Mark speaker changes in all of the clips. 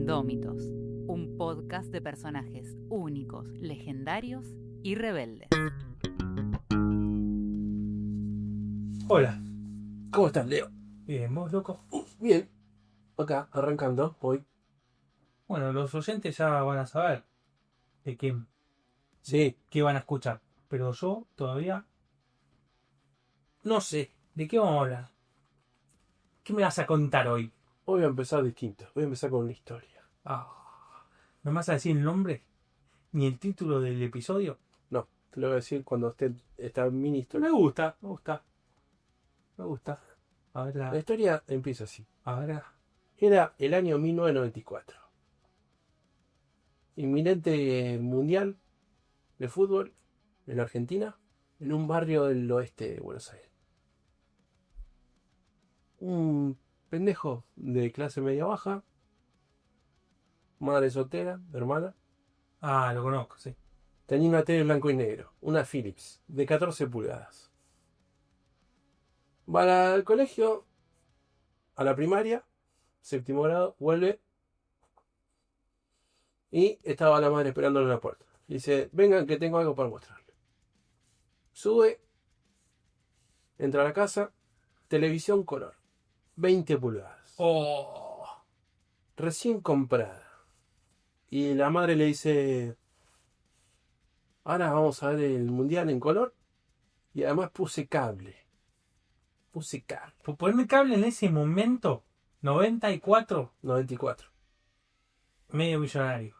Speaker 1: Indómitos, un podcast de personajes únicos, legendarios y rebeldes.
Speaker 2: Hola,
Speaker 3: ¿Cómo estás, Leo?
Speaker 2: bien, ¿vos, loco?
Speaker 3: Bien, acá, arrancando hoy.
Speaker 2: Bueno, los oyentes ya van a saber de
Speaker 3: Sí,
Speaker 2: qué van a escuchar, pero yo todavía no sé de qué vamos a hablar. ¿Qué me vas a contar hoy?
Speaker 3: hoy voy a empezar distinto. Voy a empezar con una historia.
Speaker 2: ¿No me vas a decir el nombre? ¿Ni el título del episodio?
Speaker 3: No, te lo voy a decir cuando esté esta mini historia.
Speaker 2: Me gusta. A ver,
Speaker 3: La historia empieza así.
Speaker 2: a ver.
Speaker 3: Era el año 1994. Inminente mundial de fútbol en Argentina, en un barrio del oeste de Buenos Aires. Un pendejo de clase media baja, madre soltera, hermana,
Speaker 2: Lo conozco, sí.
Speaker 3: tenía una tele blanco y negro, una Philips, de 14 pulgadas. Va al colegio, a la primaria, séptimo grado, vuelve y estaba la madre esperándole en la puerta. Dice, vengan que tengo algo para mostrarle. Sube, entra a la casa, televisión color, 20 pulgadas, recién comprada. Y la madre le dice, ahora vamos a ver el mundial en color. Y además puse cable.
Speaker 2: Por ponerme cable en ese momento, 94,
Speaker 3: 94.
Speaker 2: medio millonario.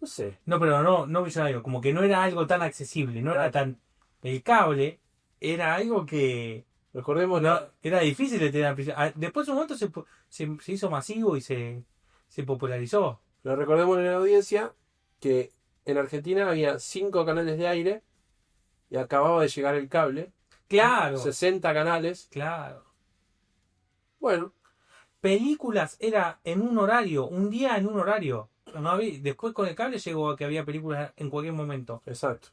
Speaker 3: No sé.
Speaker 2: No, pero no millonario, como que no era algo tan accesible, no era tan... El cable era algo que
Speaker 3: Recordemos
Speaker 2: era difícil de tener. Después de un momento se hizo masivo y se popularizó.
Speaker 3: Pero recordemos en la audiencia que en Argentina había 5 canales de aire y acababa de llegar el cable.
Speaker 2: Claro,
Speaker 3: 60 canales.
Speaker 2: claro.
Speaker 3: Bueno,
Speaker 2: Películas era en un horario, un día en un horario. No había, después con el cable llegó a que había películas en cualquier momento.
Speaker 3: exacto.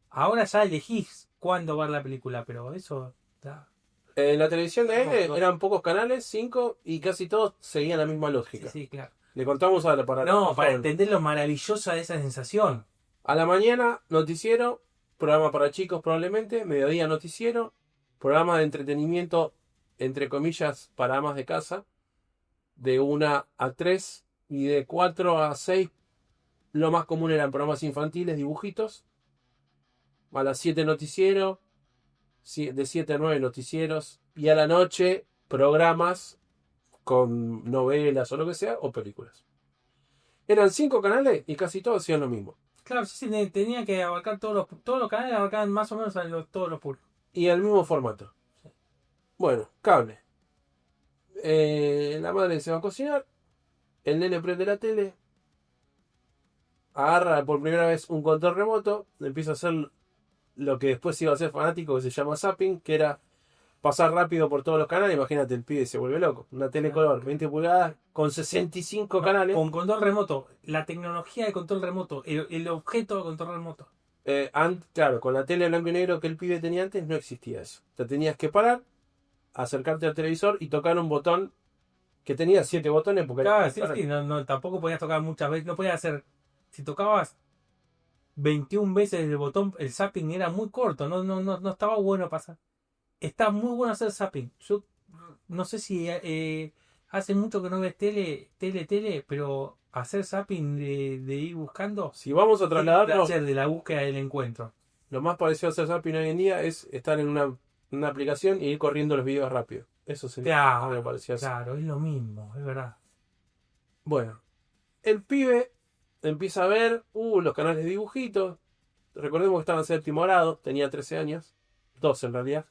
Speaker 2: Ahora ya elegís cuándo ver la película, pero eso...
Speaker 3: En la televisión de aire
Speaker 2: No.
Speaker 3: eran pocos canales, 5, y casi todos seguían la misma
Speaker 2: Sí,
Speaker 3: lógica.
Speaker 2: sí, claro.
Speaker 3: Le contamos a la
Speaker 2: Para entender lo maravillosa de esa sensación.
Speaker 3: A la mañana, noticiero, programa para chicos probablemente, mediodía noticiero, programa de entretenimiento, entre comillas, para amas de casa, de 1 a 3 y de 4 a 6, lo más común eran programas infantiles, dibujitos. A las 7 noticiero, de 7 a 9 noticieros, y a la noche programas con novelas o lo que sea, o películas. Eran 5 canales y casi todos hacían lo mismo.
Speaker 2: Claro, sí, tenía que abarcar todos los canales, abarcaban más o menos todos los públicos.
Speaker 3: Y el mismo formato. Bueno, cable. La madre se va a cocinar. El nene prende la tele. Agarra por primera vez un control remoto. Empieza a hacer lo que después iba a ser fanático, que se llama zapping, que era pasar rápido por todos los canales. Imagínate, el pibe se vuelve loco. Una tele color, 20 pulgadas, con 65 canales.
Speaker 2: Con control remoto, la tecnología de control remoto, el objeto de control remoto.
Speaker 3: Claro, con la tele blanco y negro que el pibe tenía antes no existía eso. Te tenías que parar, acercarte al televisor y tocar un botón que tenía 7 botones. Porque
Speaker 2: Claro, sí, tampoco podías tocar muchas veces, no podías hacer, si tocabas 21 veces el botón, el zapping era muy corto, no estaba bueno pasar. Está muy bueno hacer zapping. Yo no sé si hace mucho que no ves tele, pero hacer zapping de ir buscando,
Speaker 3: Si vamos a trasladarnos,
Speaker 2: de la búsqueda del encuentro.
Speaker 3: lo más parecido a hacer zapping hoy en día es estar en una aplicación y ir corriendo los videos rápido. Eso sería algo parecido a eso.
Speaker 2: Claro, es lo mismo, es verdad.
Speaker 3: Bueno, el pibe empieza a ver los canales de dibujitos. Recordemos que estaba en séptimo grado, tenía 13 años, 12 en realidad.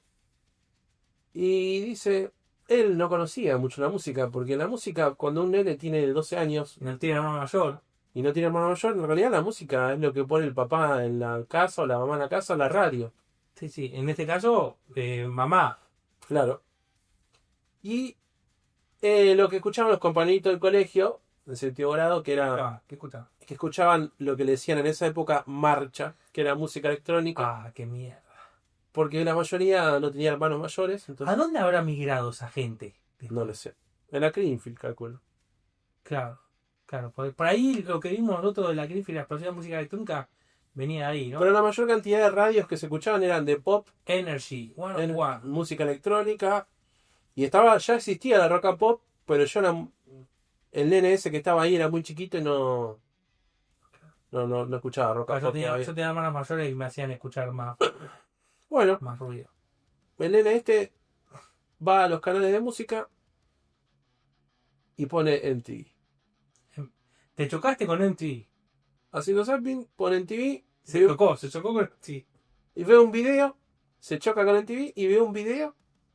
Speaker 3: Y dice, él no conocía mucho la música, porque la música, cuando un nene tiene 12 años
Speaker 2: No tiene hermano mayor.
Speaker 3: y no tiene hermano mayor, en realidad la música es lo que pone el papá en la casa o la mamá en la casa, la radio.
Speaker 2: Sí, en este caso, mamá.
Speaker 3: Claro. Y lo que escuchaban los compañeritos del colegio, en séptimo grado, que era
Speaker 2: ¿Qué escuchaba?
Speaker 3: que escuchaban lo que le decían en esa época marcha, que era música electrónica,
Speaker 2: Qué mierda.
Speaker 3: porque la mayoría no tenía hermanos mayores, entonces
Speaker 2: ¿A dónde habrá migrado esa gente?
Speaker 3: no lo sé. En la Greenfield, calculo.
Speaker 2: Claro. Claro, por ahí lo que vimos nosotros de la Griffith y la explosión de música electrónica venía ahí, ¿no?
Speaker 3: Pero la mayor cantidad de radios que se escuchaban eran de pop,
Speaker 2: Energy, one.
Speaker 3: música electrónica. Y ya existía la rock and pop, pero el nene ese que estaba ahí era muy chiquito y no escuchaba rock and
Speaker 2: Yo
Speaker 3: pop
Speaker 2: tenía,
Speaker 3: todavía.
Speaker 2: yo tenía hermanas mayores y me hacían escuchar más,
Speaker 3: Bueno,
Speaker 2: más ruido.
Speaker 3: el nene este va a los canales de música y pone MTV.
Speaker 2: ¿Te chocaste con MTV?
Speaker 3: Haciendo zapping, pone MTV,
Speaker 2: Se chocó con MTV.
Speaker 3: y ve un video, se choca con MTV y ve un video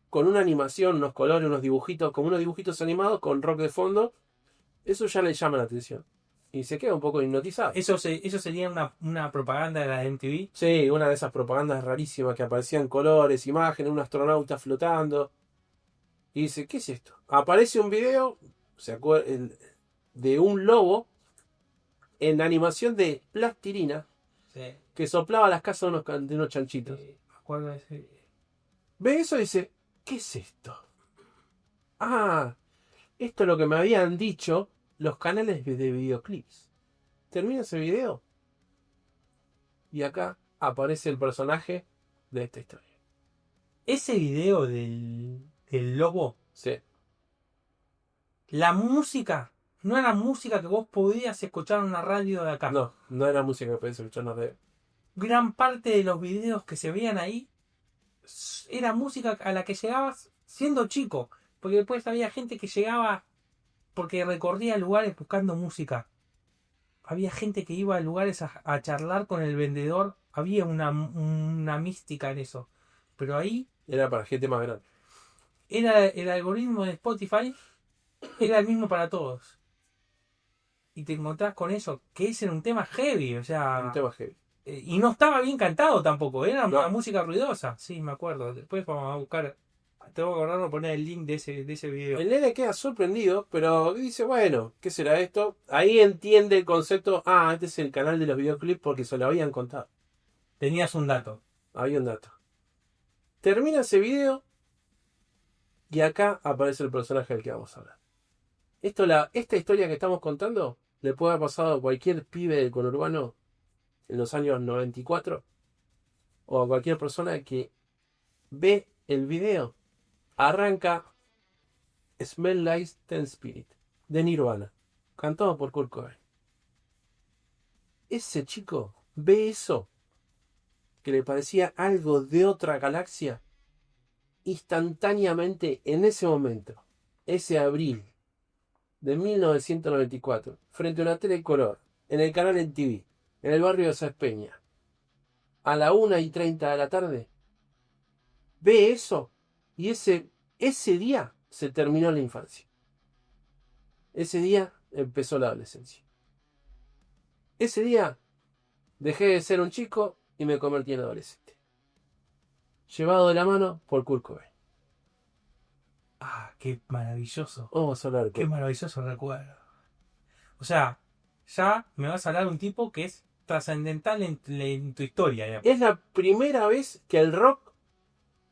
Speaker 3: con una animación, unos colores, unos dibujitos, como unos dibujitos animados con rock de fondo. Eso ya le llama la atención. Y se queda un poco hipnotizado.
Speaker 2: Eso sería una propaganda de la MTV.
Speaker 3: Sí, una de esas propagandas rarísimas que aparecían colores, imágenes, un astronauta flotando. Y dice, ¿qué es esto? Aparece un video de un lobo en animación de plastilina
Speaker 2: Sí.
Speaker 3: que soplaba las casas de unos chanchitos.
Speaker 2: Me acuerdo de ese.
Speaker 3: Ve eso y dice, ¿qué es esto? Ah, esto es lo que me habían dicho los canales de videoclips. Termina ese video y acá aparece el personaje de esta historia.
Speaker 2: Ese video del lobo,
Speaker 3: Sí.
Speaker 2: la música, no era música que vos podías escuchar en una radio de acá.
Speaker 3: No era música que podías escuchar en la radio.
Speaker 2: Gran parte de los videos que se veían ahí era música a la que llegabas siendo chico. Porque después había gente que llegaba porque recorría lugares buscando música. Había gente que iba a lugares a charlar con el vendedor. Había una mística en eso. Pero ahí
Speaker 3: Era para gente más grande.
Speaker 2: era el algoritmo de Spotify, era el mismo para todos. Y te encontrás con eso, que ese era un tema heavy, o sea.
Speaker 3: Un tema heavy.
Speaker 2: Y no estaba bien cantado tampoco, era
Speaker 3: No.
Speaker 2: una música ruidosa. Sí, me acuerdo. Después vamos a buscar. Tengo que acordarme de poner el link de ese video.
Speaker 3: El nene queda sorprendido, pero dice, bueno, ¿qué será esto? Ahí entiende el concepto, este es el canal de los videoclips porque se lo habían contado.
Speaker 2: Tenías un dato.
Speaker 3: Había un dato. Termina ese video y acá aparece el personaje del que vamos a hablar. Esta historia que estamos contando le puede haber pasado a cualquier pibe del conurbano en los años 94 o a cualquier persona que ve el video. Arranca Smell Like Teen Spirit de Nirvana, cantado por Kurt Cobain. Ese chico ve eso, que le parecía algo de otra galaxia, instantáneamente en ese momento, ese abril de 1994, frente a una tele color, en el canal MTV, en el barrio de Saspeña, a la 1:30 de la tarde, ve eso y ese día se terminó la infancia. Ese día empezó la adolescencia. Ese día dejé de ser un chico y me convertí en adolescente. Llevado de la mano por Kurt Cobain.
Speaker 2: Qué maravilloso.
Speaker 3: Vamos a hablar
Speaker 2: Qué maravilloso recuerdo. O sea, ya me vas a hablar de un tipo que es trascendental en tu historia. Ya.
Speaker 3: Es la primera vez que el rock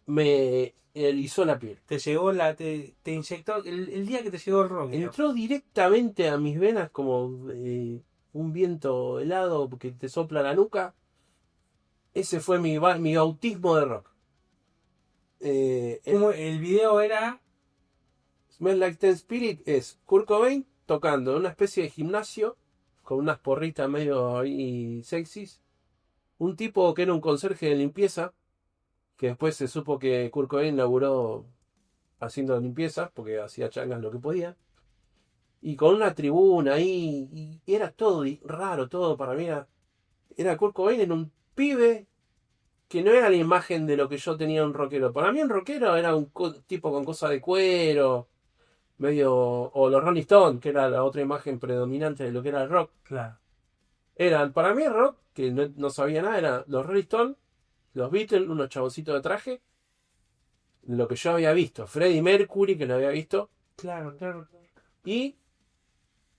Speaker 3: me erizó la piel.
Speaker 2: Te llegó te inyectó el día que te llegó el rock.
Speaker 3: Entró directamente a mis venas como un viento helado que te sopla la nuca. Ese fue mi bautismo de rock.
Speaker 2: El video era.
Speaker 3: Smell Like Teen Spirit es Kurt Cobain tocando en una especie de gimnasio con unas porritas medio ahí sexys. Un tipo que era un conserje de limpieza, que después se supo que Kurt Cobain laburó haciendo limpieza, porque hacía changas lo que podía. Y con una tribuna ahí, y era todo raro, todo para mí era Kurt Cobain en un pibe que no era la imagen de lo que yo tenía un rockero. Para mí un rockero era un tipo con cosas de cuero, medio, o los Rolling Stones, que era la otra imagen predominante de lo que era el rock.
Speaker 2: Claro.
Speaker 3: Para mí el rock, que no sabía nada, era los Rolling Stones, los Beatles, unos chaboncitos de traje, lo que yo había visto, Freddie Mercury, que lo había visto,
Speaker 2: Claro.
Speaker 3: y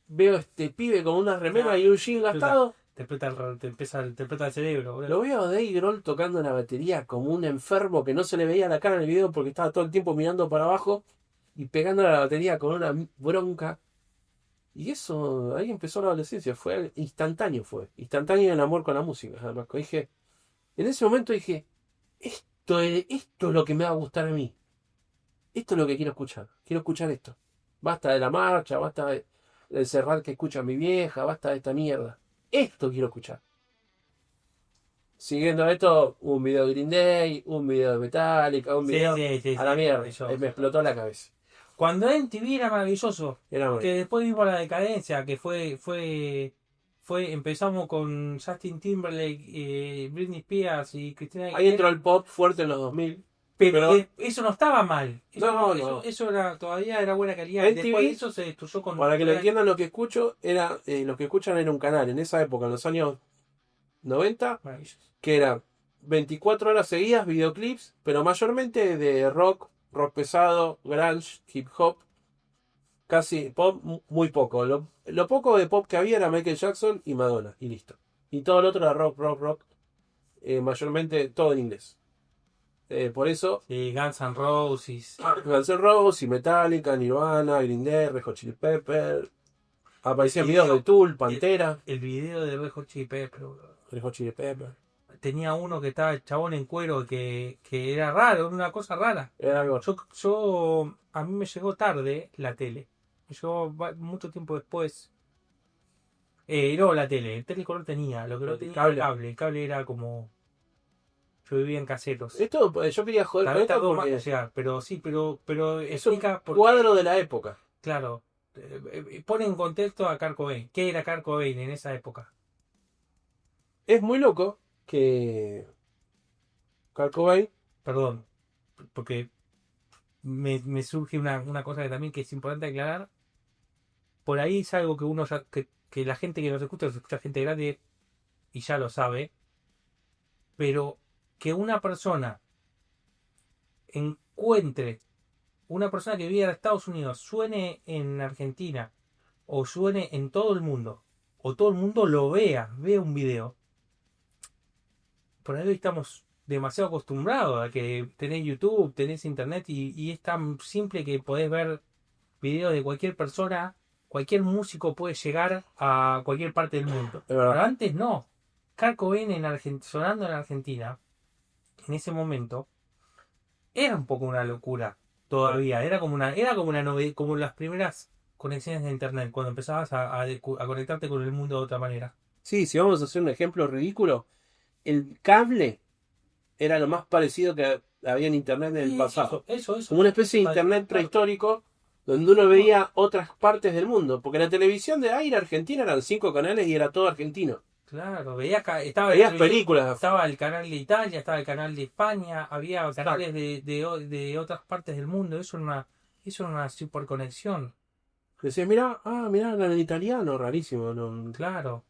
Speaker 3: veo este pibe con una remera y un jean gastado.
Speaker 2: Te explota el cerebro, boludo.
Speaker 3: Lo veo a Dave Grohl tocando la batería como un enfermo que no se le veía la cara en el video porque estaba todo el tiempo mirando para abajo y pegando la batería con una bronca. Y eso, ahí empezó la adolescencia, fue instantáneo, instantáneo el amor con la música. Además, dije, en ese momento dije, esto es lo que me va a gustar a mí. Esto es lo que quiero escuchar esto. Basta de la marcha, basta del cerrar que escucha mi vieja, basta de esta mierda. Esto quiero escuchar. Siguiendo esto, un video de Green Day, un video de Metallica, un video a la mierda. Me explotó la cabeza.
Speaker 2: Cuando MTV era maravilloso,
Speaker 3: Era muy...
Speaker 2: que después vimos la decadencia, que empezamos con Justin Timberlake, Britney Spears y Christina
Speaker 3: Ahí
Speaker 2: Aguilera,
Speaker 3: entró el pop fuerte en los 2000.
Speaker 2: pero eso no estaba mal.
Speaker 3: No.
Speaker 2: Eso era, todavía era buena calidad.
Speaker 3: MTV,
Speaker 2: después de eso se destruyó con...
Speaker 3: Para que lo entiendan lo que escucho, lo que escuchan era un canal en esa época, en los años 90,
Speaker 2: Maravilloso.
Speaker 3: que era 24 horas seguidas, videoclips, pero mayormente de rock pesado, grunge, hip hop, casi pop, muy poco. Lo poco de pop que había era Michael Jackson y Madonna, y listo. Y todo lo otro era rock, mayormente todo en inglés. Por eso,
Speaker 2: Guns N' Roses.
Speaker 3: Guns N' Roses, Metallica, Nirvana, Green Day, Red Hot Chili Peppers, aparecían videos de Tool, Pantera,
Speaker 2: El video de Red Hot Chili Peppers,
Speaker 3: Red Hot Chili Peppers.
Speaker 2: tenía uno que estaba el chabón en cuero que era raro, una cosa rara.
Speaker 3: Era algo.
Speaker 2: A mí me llegó tarde la tele. Me llegó mucho tiempo después. No, la tele. El telecolor tenía. Lo que no tenía
Speaker 3: Cable.
Speaker 2: el cable. El cable era como... Yo vivía en caseros.
Speaker 3: Esto, yo quería joder con
Speaker 2: También
Speaker 3: esto
Speaker 2: tardó más
Speaker 3: porque
Speaker 2: en llegar, pero sí, pero
Speaker 3: es un
Speaker 2: explica por qué.
Speaker 3: cuadro de la época.
Speaker 2: Claro. Pone en contexto a Kurt Cobain. ¿Qué era Kurt Cobain en esa época?
Speaker 3: Es muy loco que Kurt Cobain,
Speaker 2: Perdón, porque me surge una cosa que también que es importante aclarar. Por ahí es algo que uno ya, que la gente que nos escucha gente grande y ya lo sabe, pero que una persona encuentre, una persona que vive en Estados Unidos, suene en Argentina, o suene en todo el mundo, o todo el mundo lo vea un video. Por ahí estamos demasiado acostumbrados a que tenés YouTube, tenés internet y es tan simple que podés ver videos de cualquier persona, cualquier músico puede llegar a cualquier parte del mundo.
Speaker 3: Es verdad.
Speaker 2: Pero antes no. Kurt Cobain sonando en Argentina, en ese momento, era un poco una locura todavía. Era como una novedad, como las primeras conexiones de internet, cuando empezabas a conectarte con el mundo de otra manera.
Speaker 3: sí, si vamos a hacer un ejemplo ridículo, el cable era lo más parecido que había en internet en el pasado.
Speaker 2: Eso.
Speaker 3: Como una especie de internet prehistórico donde uno veía otras partes del mundo. Porque la televisión de aire argentina eran 5 canales y era todo argentino.
Speaker 2: Claro, veías
Speaker 3: Películas.
Speaker 2: Estaba el canal de Italia, estaba el canal de España, había canales de otras partes del mundo. Eso era una super conexión.
Speaker 3: Decías, mirá, en italiano, rarísimo. No.
Speaker 2: Claro.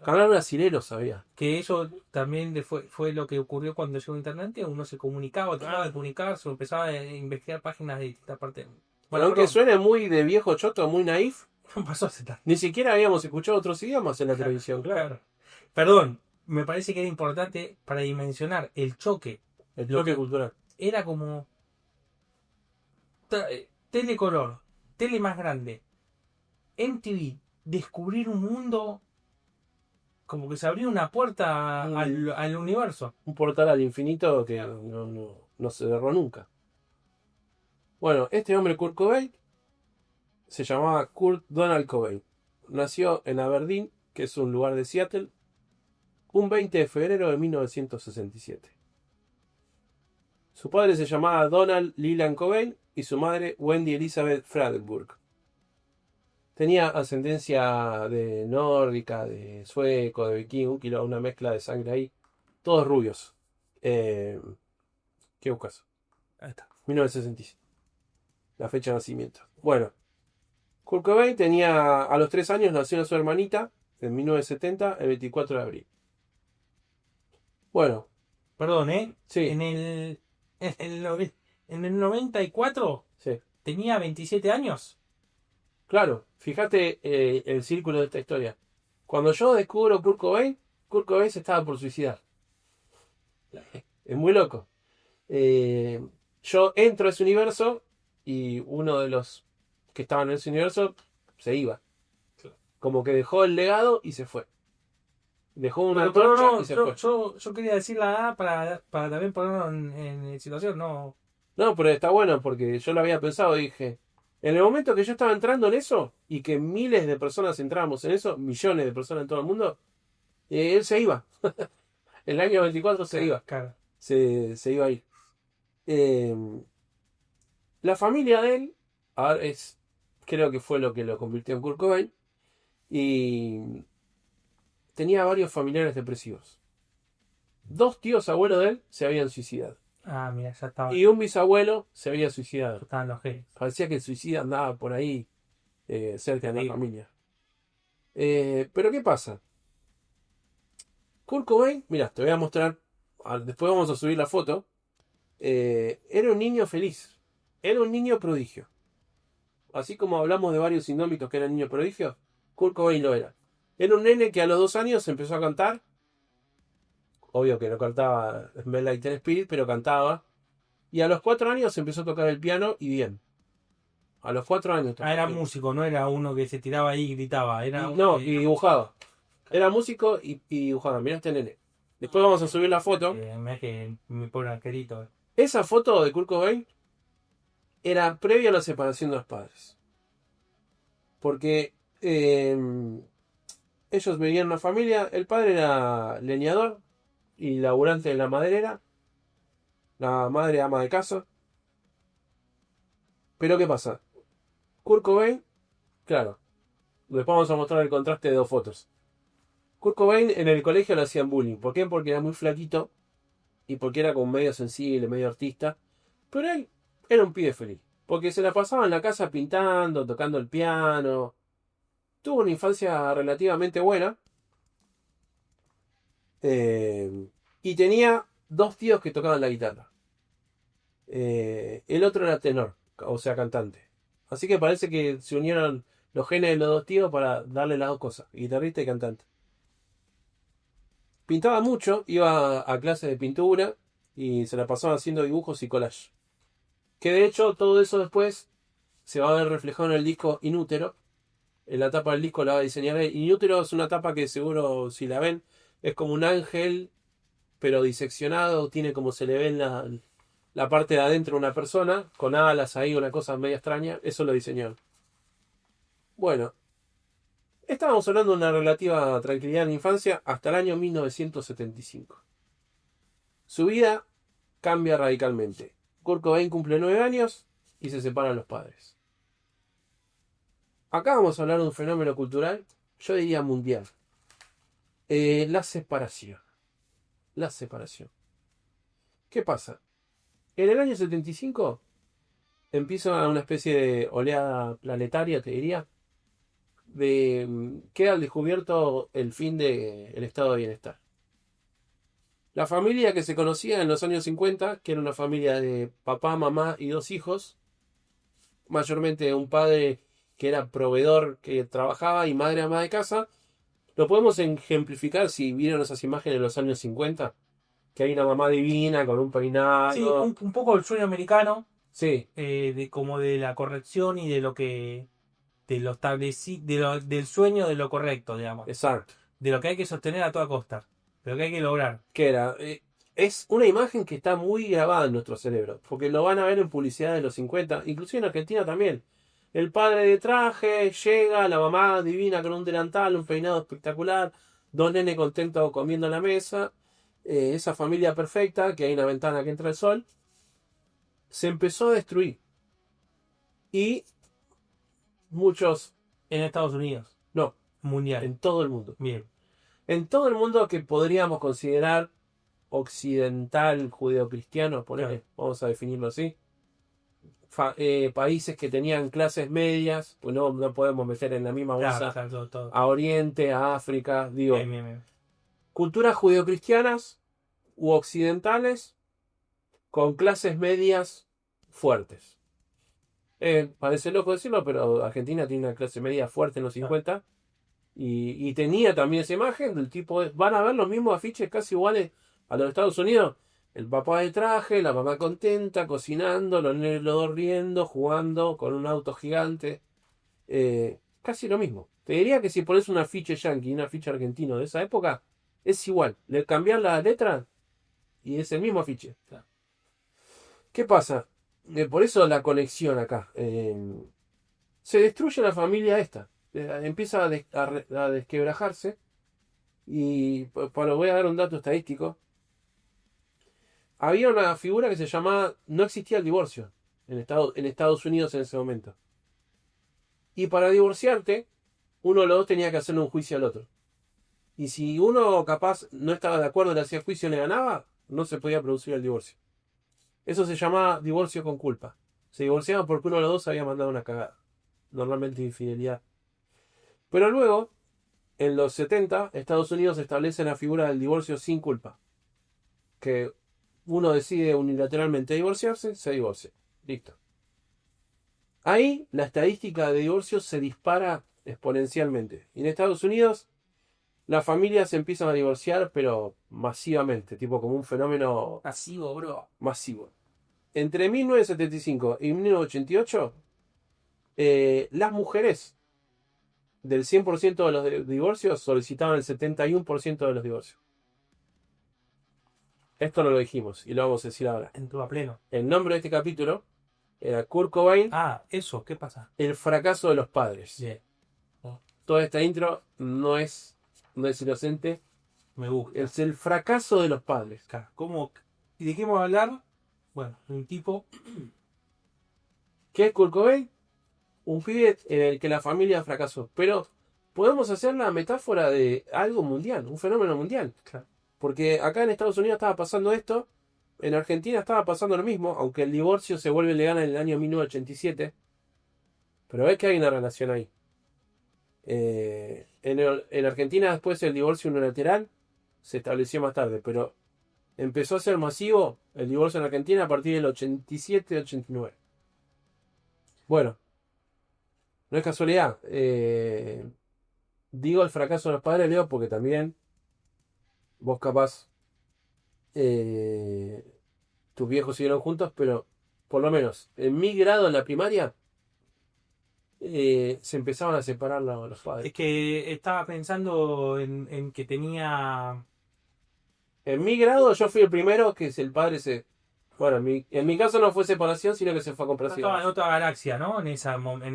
Speaker 3: Canal brasilero sabía.
Speaker 2: Que eso también fue lo que ocurrió cuando llegó Internet, que uno se comunicaba, trataba de comunicarse, empezaba a investigar páginas de distintas partes.
Speaker 3: Bueno, aunque suene muy de viejo choto, muy naif,
Speaker 2: no pasó hace tanto.
Speaker 3: ni siquiera habíamos escuchado otros idiomas en la televisión, claro.
Speaker 2: Perdón, me parece que era importante para dimensionar el choque.
Speaker 3: El choque cultural.
Speaker 2: Era como telecolor, tele más grande, MTV, descubrir un mundo, como que se abrió una puerta al universo.
Speaker 3: Un portal al infinito que no se cerró nunca. Bueno, este hombre Kurt Cobain se llamaba Kurt Donald Cobain. Nació en Aberdeen, que es un lugar de Seattle, un 20 de febrero de 1967. Su padre se llamaba Donald Leland Cobain y su madre Wendy Elizabeth Fradberg. Tenía ascendencia de nórdica, de sueco, de vikingo, una mezcla de sangre ahí. Todos rubios. ¿Qué buscas?
Speaker 2: Ahí está.
Speaker 3: 1967. La fecha de nacimiento. Bueno. Kurt Cobain tenía, a los 3 años nació su hermanita, en 1970, el 24 de abril. Bueno.
Speaker 2: Perdón, ¿eh?
Speaker 3: Sí.
Speaker 2: En el 94
Speaker 3: Sí.
Speaker 2: tenía 27 años.
Speaker 3: Claro, fíjate el círculo de esta historia. Cuando yo descubro Kurt Cobain se estaba por suicidar. Es muy loco. Yo entro a ese universo y uno de los que estaban en ese universo se iba. Como que dejó el legado y se fue. Dejó una
Speaker 2: Pero
Speaker 3: antorcha
Speaker 2: no,
Speaker 3: y se fue.
Speaker 2: yo quería decir la edad para también ponerlo en situación, no.
Speaker 3: No, pero está bueno porque yo lo había pensado, dije, en el momento que yo estaba entrando en eso y que miles de personas entrábamos en eso, millones de personas en todo el mundo, él se iba. El año 24 se iba.
Speaker 2: Claro.
Speaker 3: Se iba a ir. Eh, la familia de él ahora creo que fue lo que lo convirtió en Kurt Cobain y tenía varios familiares depresivos. 2 tíos abuelos de él se habían suicidado.
Speaker 2: Ah, mira, ya estaba.
Speaker 3: Y un bisabuelo se había suicidado.
Speaker 2: Estaban los genes.
Speaker 3: Parecía que el suicida andaba por ahí cerca de la
Speaker 2: Sí.
Speaker 3: familia. Pero ¿qué pasa? Kurt Cobain, mira, te voy a mostrar. Después vamos a subir la foto. Era un niño feliz. Era un niño prodigio. Así como hablamos de varios indómitos que eran niños prodigios, Kurt Cobain lo era. Era un nene que a los 2 años empezó a cantar. Obvio que no cantaba Smell Like Teen Spirit, pero cantaba. Y a los 4 años empezó a tocar el piano y bien. A los 4 años.
Speaker 2: Ah, era músico, no era uno que se tiraba ahí y gritaba. Era
Speaker 3: No, y dibujaba. Era músico y dibujaba. Mirá este nene. Después vamos a subir la foto.
Speaker 2: Mirá que mi pobre arquerito.
Speaker 3: Esa foto de Kurt Cobain era previa a la separación de los padres. Porque ellos vivían en una familia. El padre era leñador y laburante de la maderera. La madre ama de casa. Pero ¿qué pasa? Kurt Cobain, claro. Después vamos a mostrar el contraste de 2 fotos. Kurt Cobain en el colegio le hacían bullying. ¿Por qué? Porque era muy flaquito y porque era como medio sensible, medio artista. Pero él era un pibe feliz. Porque se la pasaba en la casa pintando, tocando el piano. Tuvo una infancia relativamente buena. Y tenía 2 tíos que tocaban la guitarra. El otro era tenor, o sea, cantante. Así que parece que se unieron los genes de los 2 tíos para darle las 2 cosas, guitarrista y cantante. Pintaba mucho, iba a clases de pintura y se la pasaba haciendo dibujos y collage. Que de hecho todo eso después se va a ver reflejado en el disco Inútero. En la tapa del disco la va a diseñar él. Inútero es una tapa que seguro si la ven es como un ángel pero diseccionado, tiene como se le ve en la parte de adentro una persona con alas ahí, una cosa media extraña. Eso lo diseñó él. Bueno, estábamos hablando de una relativa tranquilidad en la infancia hasta el año 1975. Su vida cambia radicalmente. Kurt Cobain cumple 9 años y se separan los padres. Acá vamos a hablar de un fenómeno cultural, yo diría mundial. La separación. La separación. ¿Qué pasa? En el año 75 empieza una especie de oleada planetaria, te diría, queda al descubierto el fin del estado de bienestar. La familia que se conocía en los años 50, que era una familia de papá, mamá y 2 hijos, mayormente un padre que era proveedor, que trabajaba, y madre ama de casa, lo podemos ejemplificar si vieron esas imágenes de los años 50, que hay una mamá divina con un peinado.
Speaker 2: Sí, un poco el sueño americano,
Speaker 3: Sí,
Speaker 2: como de la corrección y de lo que, de lo establecido, del sueño de lo correcto, digamos.
Speaker 3: exacto.
Speaker 2: De lo que hay que sostener a toda costa, de lo que hay que lograr.
Speaker 3: ¿Qué era? Es una imagen que está muy grabada en nuestro cerebro, porque lo van a ver en publicidad de los 50, inclusive en Argentina también. El padre de traje llega, la mamá divina con un delantal, un peinado espectacular, 2 nenes contentos comiendo en la mesa, esa familia perfecta, que hay una ventana que entra el sol, se empezó a destruir. Y muchos,
Speaker 2: En Estados Unidos,
Speaker 3: no,
Speaker 2: mundial.
Speaker 3: en todo el mundo.
Speaker 2: Bien.
Speaker 3: En todo el mundo que podríamos considerar occidental, judeocristiano, ponele,
Speaker 2: Claro.
Speaker 3: vamos a definirlo así. Países que tenían clases medias, pues no podemos meter en la misma bolsa
Speaker 2: Claro, claro, todo.
Speaker 3: a Oriente, a África, digo,
Speaker 2: Bien, bien, bien.
Speaker 3: culturas judeocristianas u occidentales con clases medias fuertes. Parece loco decirlo, pero Argentina tiene una clase media fuerte en los 50 y tenía también esa imagen del tipo, van a ver los mismos afiches casi iguales a los de Estados Unidos. El papá de traje, la mamá contenta, cocinando, los nenes los dos riendo, jugando con un auto gigante. Casi lo mismo. Te diría que si pones un afiche yankee y un afiche argentino de esa época, es igual. Le cambian la letra y es el mismo afiche.
Speaker 2: Claro.
Speaker 3: ¿Qué pasa? Por eso la conexión acá. Se destruye la familia esta. Empieza a desquebrajarse. Y para voy a dar un dato estadístico. Había una figura que se llamaba... No existía el divorcio en Estados Unidos en ese momento. Y para divorciarte, uno de los dos tenía que hacerle un juicio al otro. Y si uno capaz no estaba de acuerdo, le hacía juicio y le ganaba, no se podía producir el divorcio. Eso se llamaba divorcio con culpa. Se divorciaban porque uno de los dos había mandado una cagada. Normalmente infidelidad. Pero luego, en los 70, Estados Unidos establece la figura del divorcio sin culpa. Que uno decide unilateralmente divorciarse, se divorcia. Listo. Ahí la estadística de divorcios se dispara exponencialmente. Y en Estados Unidos las familias se empiezan a divorciar, pero masivamente, tipo como un fenómeno
Speaker 2: Masivo, bro.
Speaker 3: masivo. Entre 1975 y 1988, las mujeres del 100% de los divorcios solicitaban el 71% de los divorcios. Esto no lo dijimos y lo vamos a decir ahora.
Speaker 2: Entró a pleno.
Speaker 3: El nombre de este capítulo era Kurt Cobain,
Speaker 2: Ah, eso, ¿qué pasa?
Speaker 3: el fracaso de los padres.
Speaker 2: Bien.
Speaker 3: Toda esta intro no es inocente,
Speaker 2: Me gusta.
Speaker 3: es el fracaso de los padres.
Speaker 2: Acá. ¿Cómo? ¿Y de qué vamos a hablar? Bueno, un tipo.
Speaker 3: ¿Qué es Kurt Cobain? Un pibe en el que la familia fracasó. Pero podemos hacer la metáfora de algo mundial, un fenómeno mundial.
Speaker 2: Claro.
Speaker 3: Porque acá en Estados Unidos estaba pasando esto, en Argentina estaba pasando lo mismo, aunque el divorcio se vuelve legal en el año 1987. Pero ves que hay una relación ahí. En Argentina después el divorcio unilateral se estableció más tarde, pero empezó a ser masivo el divorcio en Argentina a partir del 87-89. Bueno, no es casualidad. Digo el fracaso de los padres, Leo, porque también vos capaz tus viejos siguieron juntos, pero por lo menos en mi grado en la primaria se empezaban a separar los padres.
Speaker 2: Es que estaba pensando en que tenía.
Speaker 3: En mi grado yo fui el primero que el padre se... Bueno, en mi caso no fue separación, sino que se fue a comprar
Speaker 2: Estaba en
Speaker 3: cigarros.
Speaker 2: otra galaxia, ¿no? En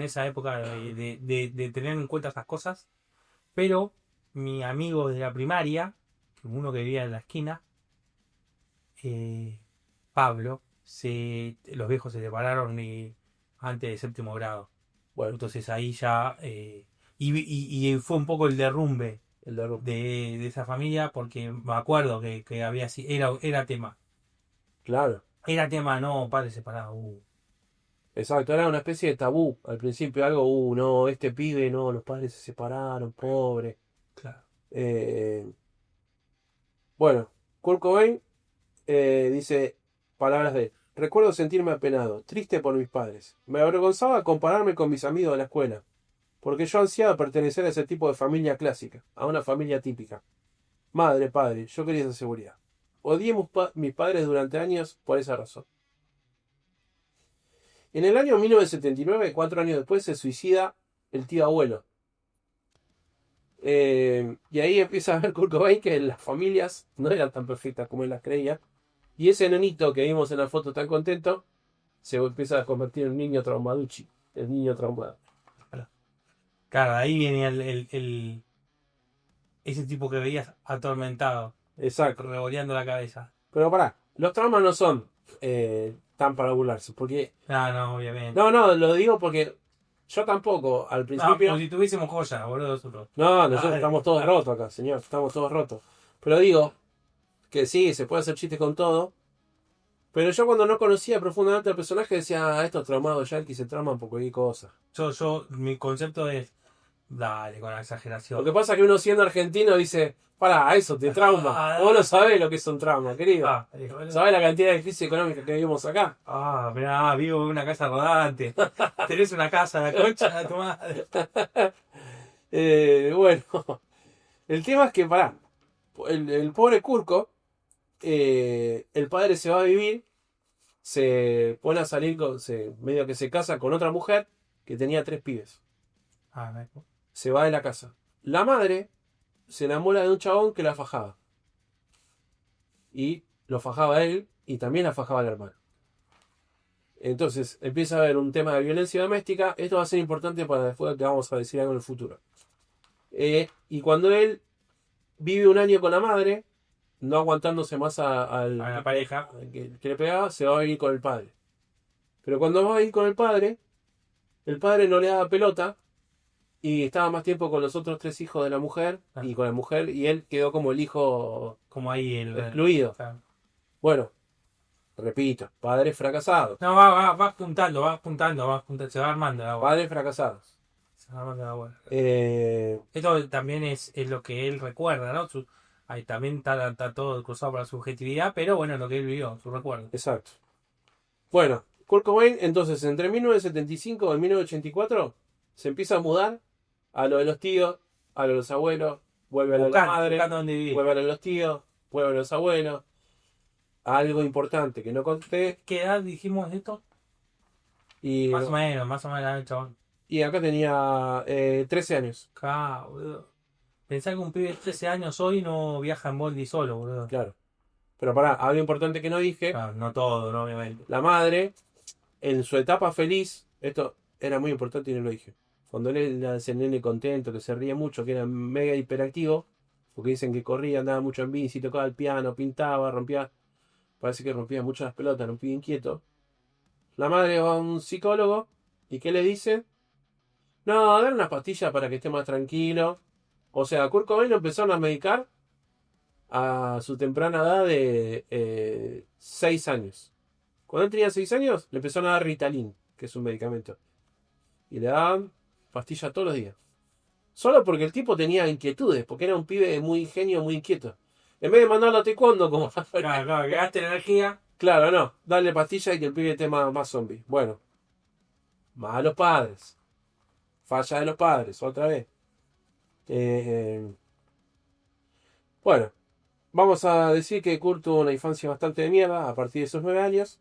Speaker 2: esa época de tener en cuenta esas cosas. Pero mi amigo de la primaria, uno que vivía en la esquina, Pablo, los viejos se separaron antes de séptimo grado.
Speaker 3: Bueno,
Speaker 2: Entonces ahí ya. Y fue un poco el derrumbe
Speaker 3: el de
Speaker 2: de esa familia, porque me acuerdo que había era tema.
Speaker 3: Claro,
Speaker 2: Era tema, no, padres separados.
Speaker 3: exacto, era una especie de tabú. Al principio algo, no, este pibe, no, los padres se separaron, pobre.
Speaker 2: Claro.
Speaker 3: Bueno, Kurt Cobain dice palabras de él. Recuerdo sentirme apenado, triste por mis padres. Me avergonzaba compararme con mis amigos de la escuela, porque yo ansiaba pertenecer a ese tipo de familia clásica, a una familia típica. Madre, padre, yo quería esa seguridad. Odié mis padres durante años por esa razón. En el año 1979, 4 años después, se suicida el tío abuelo. Y ahí empieza a ver Kurt Cobain que las familias no eran tan perfectas como él las creía. Y ese nenito que vimos en la foto tan contento se empieza a convertir en un niño traumaduchi. El niño traumado.
Speaker 2: Claro, ahí viene ese tipo que veías atormentado,
Speaker 3: Exacto.
Speaker 2: revoleando la cabeza.
Speaker 3: Pero pará, los traumas no son tan para burlarse. Porque.
Speaker 2: No, obviamente.
Speaker 3: No, lo digo porque yo tampoco al
Speaker 2: No,
Speaker 3: principio.
Speaker 2: como si tuviésemos joya, boludo, nosotros.
Speaker 3: No, nosotros estamos todos rotos acá, señor. Estamos todos rotos. Pero digo que sí, se puede hacer chistes con todo. Pero yo cuando no conocía profundamente al personaje decía, estos traumados yankees se trauman por cualquier cosa.
Speaker 2: Mi concepto es, dale, con la exageración.
Speaker 3: Lo que pasa es que uno siendo argentino dice, pará, eso te trauma. Vos no sabés lo que es un trauma, querido. ¿Sabés la cantidad de crisis económica que vivimos acá?
Speaker 2: Mirá, vivo en una casa rodante. Tenés una casa, la concha de tu madre.
Speaker 3: Bueno, el tema es que, pará, el pobre Curco, el padre se va a vivir, se pone a salir, medio que se casa con otra mujer que tenía 3 pibes. se va de la casa. La madre se enamora de un chabón que la fajaba. Y lo fajaba él y también la fajaba el hermano. Entonces empieza a haber un tema de violencia doméstica. Esto va a ser importante para después que vamos a decir algo en el futuro. Y cuando él vive un año con la madre, no aguantándose más
Speaker 2: A la pareja.
Speaker 3: que le pegaba, se va a vivir con el padre. Pero cuando va a ir con el padre no le daba pelota y estaba más tiempo con los otros 3 hijos de la mujer y con la mujer, y él quedó como el hijo
Speaker 2: Como ahí el
Speaker 3: excluido.
Speaker 2: Claro.
Speaker 3: Bueno, repito, padres fracasados.
Speaker 2: No, va apuntando, se va armando la bola.
Speaker 3: Padres fracasados.
Speaker 2: Se va armando la bola.
Speaker 3: Eh,
Speaker 2: Esto también es lo que él recuerda, ¿no? Ahí también está todo cruzado por la subjetividad, pero bueno, lo que él vivió, su recuerdo.
Speaker 3: exacto. Bueno, Kurt Cobain, entonces, entre 1975 y 1984, se empieza a mudar a lo de los tíos, a lo de los abuelos, vuelve a lo de la madre,
Speaker 2: Buscando dónde vivir.
Speaker 3: vuelve a lo de los tíos, vuelve a los abuelos. Algo importante que no conté.
Speaker 2: ¿Qué edad dijimos de esto?
Speaker 3: Y,
Speaker 2: Más o menos el chabón.
Speaker 3: y acá tenía 13 años.
Speaker 2: Acá, boludo. Pensá que un pibe de 13 años hoy no viaja en Boldi solo, boludo.
Speaker 3: Claro. Pero pará, algo importante que no dije.
Speaker 2: Claro, no todo, ¿no? Obviamente.
Speaker 3: La madre, en su etapa feliz, esto era muy importante y no lo dije. Cuando él era ese nene contento, que se ría mucho, que era mega hiperactivo, porque dicen que corría, andaba mucho en bici, tocaba el piano, pintaba, rompía. Parece que rompía mucho las pelotas, era un pibe inquieto. La madre va a un psicólogo y ¿qué le dice? No, dar unas pastillas para que esté más tranquilo. O sea, Kurt Cobain lo empezaron a medicar a su temprana edad de 6 años. Cuando él tenía 6 años, le empezaron a dar Ritalin, que es un medicamento. Y le daban pastillas todos los días. Solo porque el tipo tenía inquietudes, porque era un pibe muy ingenio, muy inquieto. En vez de mandarlo a taekwondo, como...
Speaker 2: Claro, que gaste la energía.
Speaker 3: Claro, no. Darle pastillas y que el pibe esté más zombie. Bueno. Malos padres. Falla de los padres, otra vez. Bueno. Vamos a decir que Kurt tuvo una infancia bastante de mierda a partir de esos 9 años.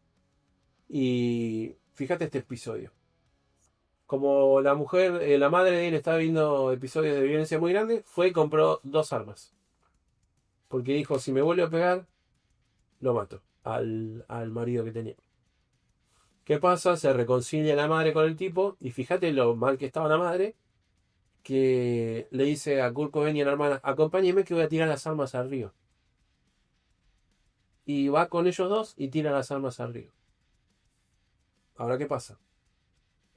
Speaker 3: Y fíjate este episodio. Como la mujer, la madre de él estaba viendo episodios de violencia muy grandes, fue y compró 2 armas. Porque dijo, si me vuelve a pegar, lo mato al marido que tenía. ¿Qué pasa? Se reconcilia la madre con el tipo. Y fíjate lo mal que estaba la madre. Que le dice a Kurt Cobain y a la hermana, acompáñenme que voy a tirar las armas al río. Y va con ellos dos y tira las armas al río. Ahora, ¿qué pasa?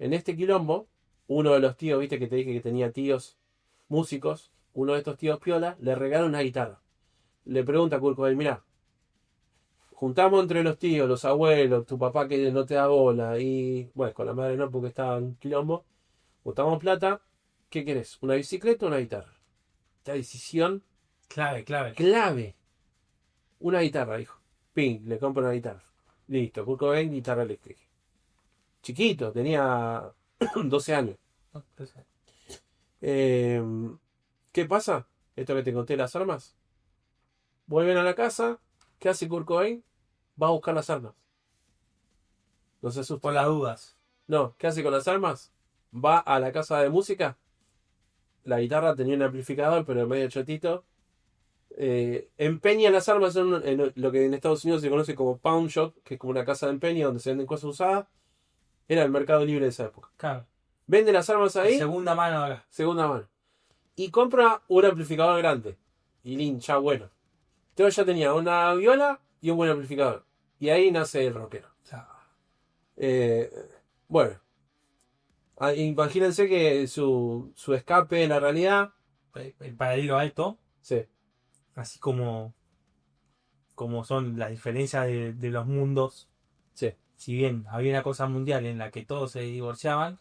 Speaker 3: En este quilombo, uno de los tíos, viste que te dije que tenía tíos músicos, uno de estos tíos piola, le regala una guitarra. Le pregunta a Kurt Cobain, mirá, juntamos entre los tíos, los abuelos, tu papá que no te da bola, y bueno, con la madre no porque estaba en quilombo, juntamos plata, ¿qué querés? ¿Una bicicleta o una guitarra? Esta decisión clave. Una guitarra, dijo. Ping, le compro una guitarra. Listo, Kurt Cobain, guitarra eléctrica. Chiquito, tenía 12 años. ¿Qué pasa? Esto que te conté, las armas. Vuelven a la casa. ¿Qué hace Kurt Cobain? Va a buscar las armas. No se asusta.
Speaker 2: Por las dudas.
Speaker 3: No, ¿qué hace con las armas? Va a la casa de música. La guitarra tenía un amplificador, pero medio chatito. Empeña las armas en lo que en Estados Unidos se conoce como pawn shop, que es como una casa de empeño donde se venden cosas usadas. Era el mercado libre de esa época.
Speaker 2: Claro.
Speaker 3: Vende las armas ahí.
Speaker 2: Segunda mano acá.
Speaker 3: Segunda mano. Y compra un amplificador grande. Y ya bueno. Entonces ya tenía una viola y un buen amplificador. Y ahí nace el rockero. Bueno. Imagínense que su escape en la realidad.
Speaker 2: El paralelo a esto.
Speaker 3: Sí.
Speaker 2: Así como son las diferencias de los mundos.
Speaker 3: Sí.
Speaker 2: Si bien había una cosa mundial en la que todos se divorciaban,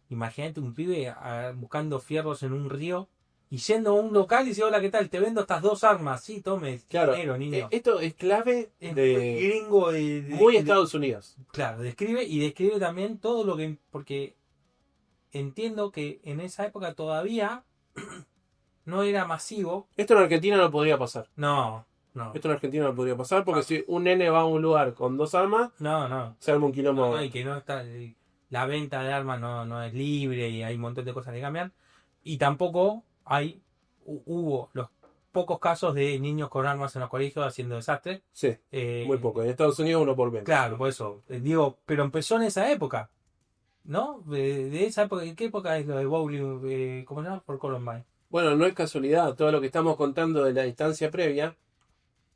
Speaker 2: imagínate un pibe buscando fierros en un río y yendo a un local y dice, hola, ¿qué tal? Te vendo estas 2 armas. Sí, tome,
Speaker 3: claro,
Speaker 2: dinero, niño.
Speaker 3: Esto es clave
Speaker 2: Es
Speaker 3: de
Speaker 2: gringo
Speaker 3: muy Estados Unidos.
Speaker 2: Claro, describe también todo lo que... Porque entiendo que en esa época todavía no era masivo.
Speaker 3: Esto en Argentina no podría pasar.
Speaker 2: No.
Speaker 3: Esto en Argentina no podría pasar porque si un nene va a un lugar con 2 armas,
Speaker 2: no.
Speaker 3: se arma un quilombo.
Speaker 2: No, y que no está... La venta de armas no es libre y hay un montón de cosas que cambian. Y tampoco hubo los pocos casos de niños con armas en los colegios haciendo desastres.
Speaker 3: Sí, muy poco. En Estados Unidos 1 por 20.
Speaker 2: Claro, por eso. Digo, pero empezó en esa época, ¿no? De esa época. ¿Qué época es lo de bowling? ¿Cómo se llama? Por Columbine.
Speaker 3: Bueno, no es casualidad. Todo lo que estamos contando de la instancia previa,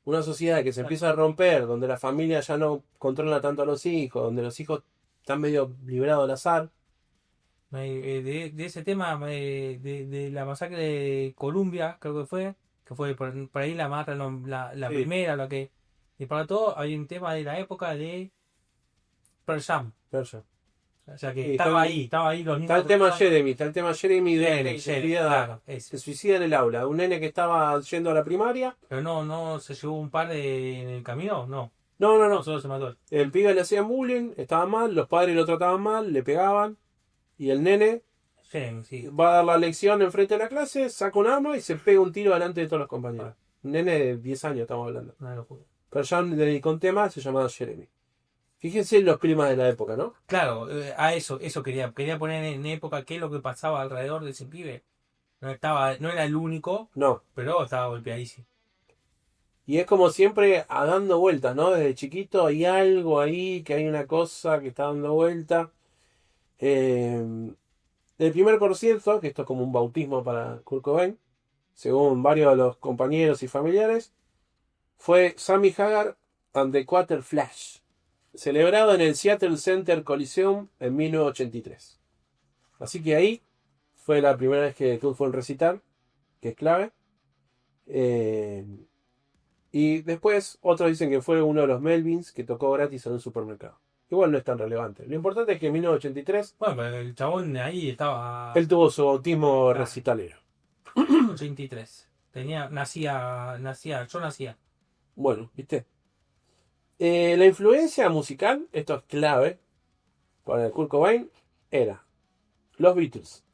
Speaker 3: una sociedad que se empieza a romper, donde la familia ya no controla tanto a los hijos, donde los hijos están medio librados al azar.
Speaker 2: De ese tema, de la masacre de Columbia, creo que fue por ahí la mata, la
Speaker 3: Sí.
Speaker 2: primera, la que. Y para todo, hay un tema de la época de Pearl Jam.
Speaker 3: Persia.
Speaker 2: O sea que
Speaker 3: Sí,
Speaker 2: estaba ahí los niños.
Speaker 3: Está el tema Jeremy de
Speaker 2: Jeremy,
Speaker 3: que se
Speaker 2: Jeremy,
Speaker 3: suicida,
Speaker 2: claro, ese.
Speaker 3: se suicida en el aula. Un nene que estaba yendo a la primaria.
Speaker 2: Pero no se llevó un par en el camino, no.
Speaker 3: No.
Speaker 2: Solo se mató.
Speaker 3: El pibe le hacían bullying, estaba mal, los padres lo trataban mal, le pegaban. Y el nene
Speaker 2: Jeremy, sí.
Speaker 3: va a dar la lección enfrente de la clase, saca un arma y se pega un tiro delante de todos los compañeros. Un nene de 10 años estamos hablando.
Speaker 2: Una locura.
Speaker 3: Pero ya dedicó un tema, se llamaba Jeremy. Fíjense los climas de la época, ¿no?
Speaker 2: Claro, a eso quería poner en época qué es lo que pasaba alrededor de ese pibe. No era el único,
Speaker 3: No.
Speaker 2: pero estaba golpeadísimo.
Speaker 3: Y es como siempre dando vueltas, ¿no? Desde chiquito hay algo ahí, que hay una cosa que está dando vuelta. El primer concierto, que esto es como un bautismo para Kurt Cobain, según varios de los compañeros y familiares, fue Sammy Hagar and the Quarter Flash, celebrado en el Seattle Center Coliseum en 1983. Así que ahí fue la primera vez que Kurt fue a un recital, que es clave. Y después otros dicen que fue uno de los Melvins que tocó gratis en un supermercado. Igual no es tan relevante. Lo importante es que en 1983
Speaker 2: Bueno, pero el chabón ahí estaba.
Speaker 3: él tuvo su bautismo recitalero.
Speaker 2: 83. Nacía, yo nacía.
Speaker 3: Bueno, ¿viste? La influencia musical, esto es clave para Kurt Cobain, era los Beatles,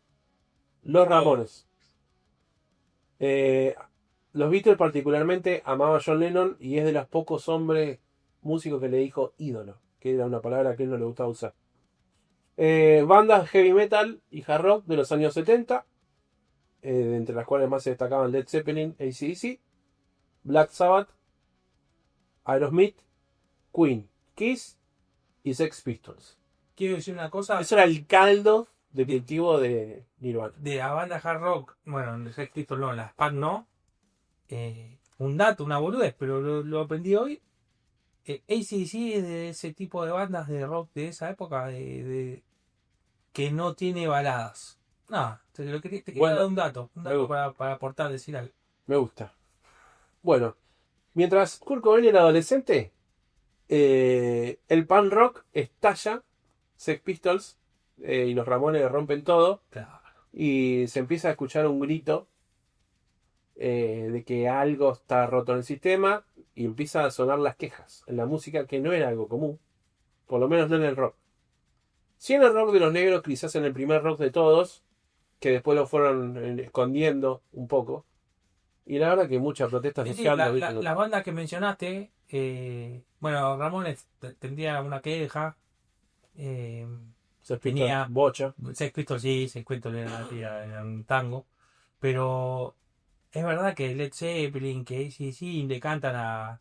Speaker 3: los Ramones. Los Beatles particularmente amaba a John Lennon y es de los pocos hombres músicos que le dijo ídolo, que era una palabra que a él no le gustaba usar. Bandas heavy metal y hard rock de los años 70, entre las cuales más se destacaban Led Zeppelin, AC/DC, Black Sabbath, Aerosmith, Queen, Kiss y Sex Pistols.
Speaker 2: Quiero decir una cosa.
Speaker 3: Eso era el caldo de cultivo de Nirvana.
Speaker 2: De la banda hard rock, bueno, el Sex Pistols no, las Pac no. Un dato, una boludez, pero lo aprendí hoy. AC/DC es de ese tipo de bandas de rock de esa época, que no tiene baladas. No, te quería
Speaker 3: Bueno,
Speaker 2: dar un dato
Speaker 3: me
Speaker 2: para aportar, decir algo.
Speaker 3: Me gusta. Bueno, mientras Kurt Cobain era adolescente, el punk rock estalla, Sex Pistols y los Ramones rompen todo
Speaker 2: Claro.
Speaker 3: y se empieza a escuchar un grito de que algo está roto en el sistema y empieza a sonar las quejas en la música, que no era algo común, por lo menos no en el rock. Sí en el rock de los negros, quizás en el primer rock de todos, que después lo fueron escondiendo un poco. Y la verdad que mucha protesta
Speaker 2: Sí,
Speaker 3: social.
Speaker 2: las bandas que mencionaste, bueno, Ramones tendría una queja. Tenía
Speaker 3: Bocha.
Speaker 2: Sex Pistols, sí, Sex Pistols era un tango. Pero es verdad que Led Zeppelin, que sí, le cantan a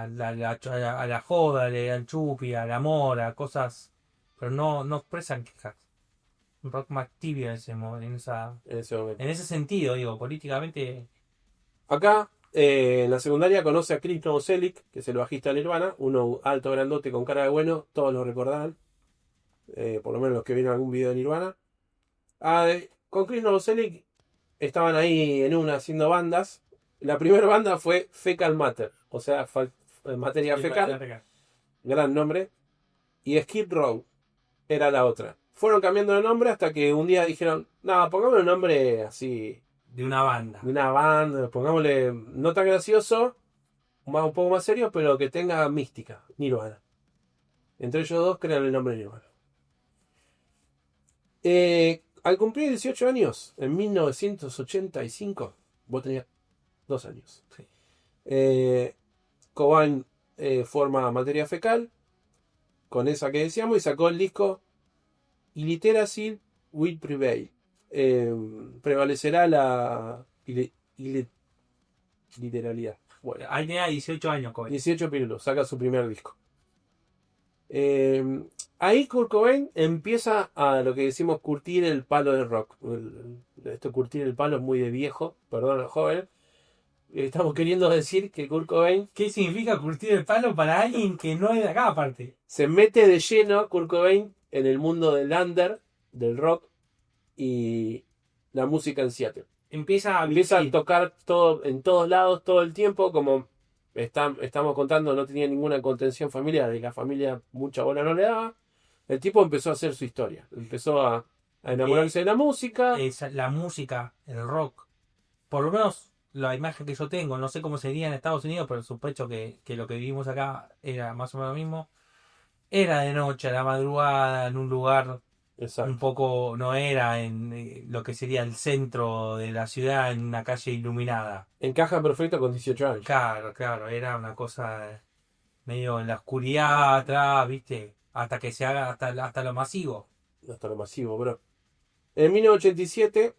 Speaker 2: la joda, al chupi, al amor, a cosas, pero no expresan quejas. Un rock más tibio en ese momento,
Speaker 3: En ese momento.
Speaker 2: en ese sentido, digo, políticamente.
Speaker 3: Acá, en la secundaria, conoce a Chris Novoselic, que es el bajista de Nirvana, uno alto, grandote, con cara de bueno, todos lo recordarán, por lo menos los que vieron algún video de Nirvana. Con Chris Novoselic estaban ahí en una haciendo bandas. La primera banda fue Fecal Matter, o sea, materia fecal, gran nombre. Y Skid Row era la otra. Fueron cambiando de nombre hasta que un día dijeron, no, pongámosle un nombre así,
Speaker 2: De una banda.
Speaker 3: de una banda, pongámosle no tan gracioso, un poco más serio, pero que tenga mística, Nirvana. Entre ellos dos crean el nombre de Nirvana. Al cumplir 18 años, en 1985, vos tenías 2 años.
Speaker 2: Sí.
Speaker 3: Cobain forma Materia Fecal, con esa que decíamos, y sacó el disco Illiteracy Will Prevail, prevalecerá la literalidad. Bueno,
Speaker 2: Ahí tenía 18 años, Cobain.
Speaker 3: 18 pirulos, saca su primer disco. Ahí Kurt Cobain empieza a lo que decimos curtir el palo del rock. Esto curtir el palo es muy de viejo, perdón al joven. Estamos queriendo decir que Kurt Cobain
Speaker 2: ¿Qué significa curtir el palo para alguien que no es de acá, aparte?
Speaker 3: se mete de lleno, Kurt Cobain, en el mundo del under, del rock y la música en Seattle.
Speaker 2: Empieza a
Speaker 3: Empieza a
Speaker 2: vivir.
Speaker 3: tocar todo en todos lados todo el tiempo, como estamos contando, no tenía ninguna contención familiar y la familia mucha bola no le daba. El tipo empezó a hacer su historia, empezó a enamorarse de la música.
Speaker 2: La música, el rock. Por lo menos la imagen que yo tengo, no sé cómo sería en Estados Unidos, pero sospecho que lo que vivimos acá era más o menos lo mismo. Era de noche, a la madrugada, en un lugar un
Speaker 3: Exacto.
Speaker 2: poco, no era en lo que sería el centro de la ciudad, en una calle iluminada.
Speaker 3: Encaja perfecto con 18 años.
Speaker 2: Claro, claro, era una cosa medio en la oscuridad atrás, ¿viste? Hasta que se haga hasta lo masivo.
Speaker 3: Hasta lo masivo, bro. En 1987,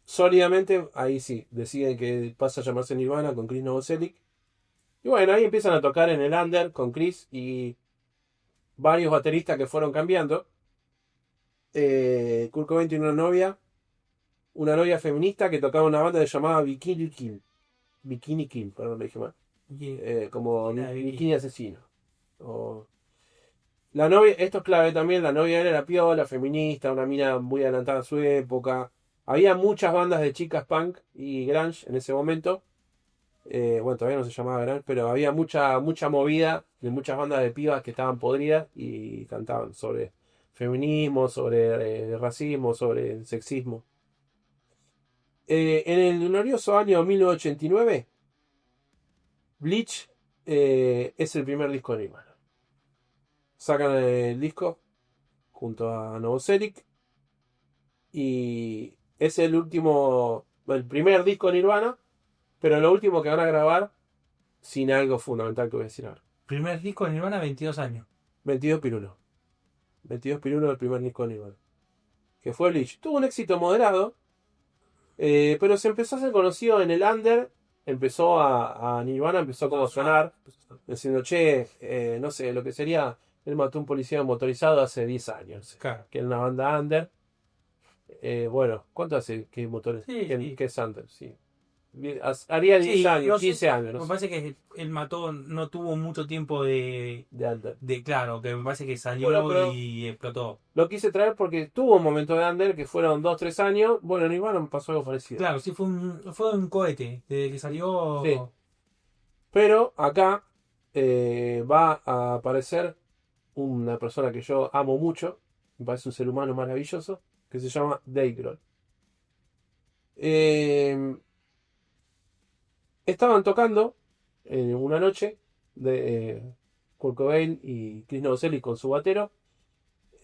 Speaker 3: sólidamente, ahí sí, deciden que pasa a llamarse Nirvana con Chris Novoselic. Y bueno, ahí empiezan a tocar en el under con Chris y varios bateristas que fueron cambiando. Kurt Cobain tiene una novia feminista que tocaba una banda llamada Bikini Kill. Bikini Kill, perdón, lo dije mal.
Speaker 2: Y,
Speaker 3: Como
Speaker 2: Una de
Speaker 3: Bikini Asesino. O- La novia, esto es clave también, la novia de él era piola, feminista, una mina muy adelantada a su época. Había muchas bandas de chicas punk y grunge en ese momento. Bueno, todavía no se llamaba grunge, pero había mucha movida de muchas bandas de pibas que estaban podridas y cantaban sobre feminismo, sobre racismo, sobre sexismo. En el glorioso año 1989, Bleach es el primer disco de Nirvana. Sacan el disco junto a Novoselic y es el primer disco de Nirvana, pero lo último que van a grabar sin algo fundamental que voy a decir ahora.
Speaker 2: primer disco de Nirvana, 22 años.
Speaker 3: 22 pirulos. 22 pirulos del primer disco de Nirvana. Que fue Bleach. Tuvo un éxito moderado, pero se empezó a ser conocido en el under. Empezó a Nirvana, empezó como a sonar, diciendo, che, no sé, lo que sería, él mató a un policía motorizado hace 10 años.
Speaker 2: Claro.
Speaker 3: Que era una banda under. Bueno, ¿cuánto hace que motores?
Speaker 2: Sí, sí.
Speaker 3: ¿Qué es under? Sí. Haría 10
Speaker 2: Sí,
Speaker 3: años,
Speaker 2: no sé,
Speaker 3: 15 años, no
Speaker 2: me
Speaker 3: sé,
Speaker 2: parece que él mató, no tuvo mucho tiempo de,
Speaker 3: de under.
Speaker 2: claro, que me parece que salió
Speaker 3: Bueno, pero
Speaker 2: y explotó.
Speaker 3: lo quise traer porque tuvo un momento de under que fueron 2-3 años. Bueno, en Nirvana me pasó algo parecido.
Speaker 2: Claro, sí, fue un cohete. Desde que salió.
Speaker 3: Sí. Pero acá va a aparecer una persona que yo amo mucho, me parece un ser humano maravilloso, que se llama Dave Grohl. Estaban tocando una noche de Kurt Cobain y Chris Novoselic con su batero,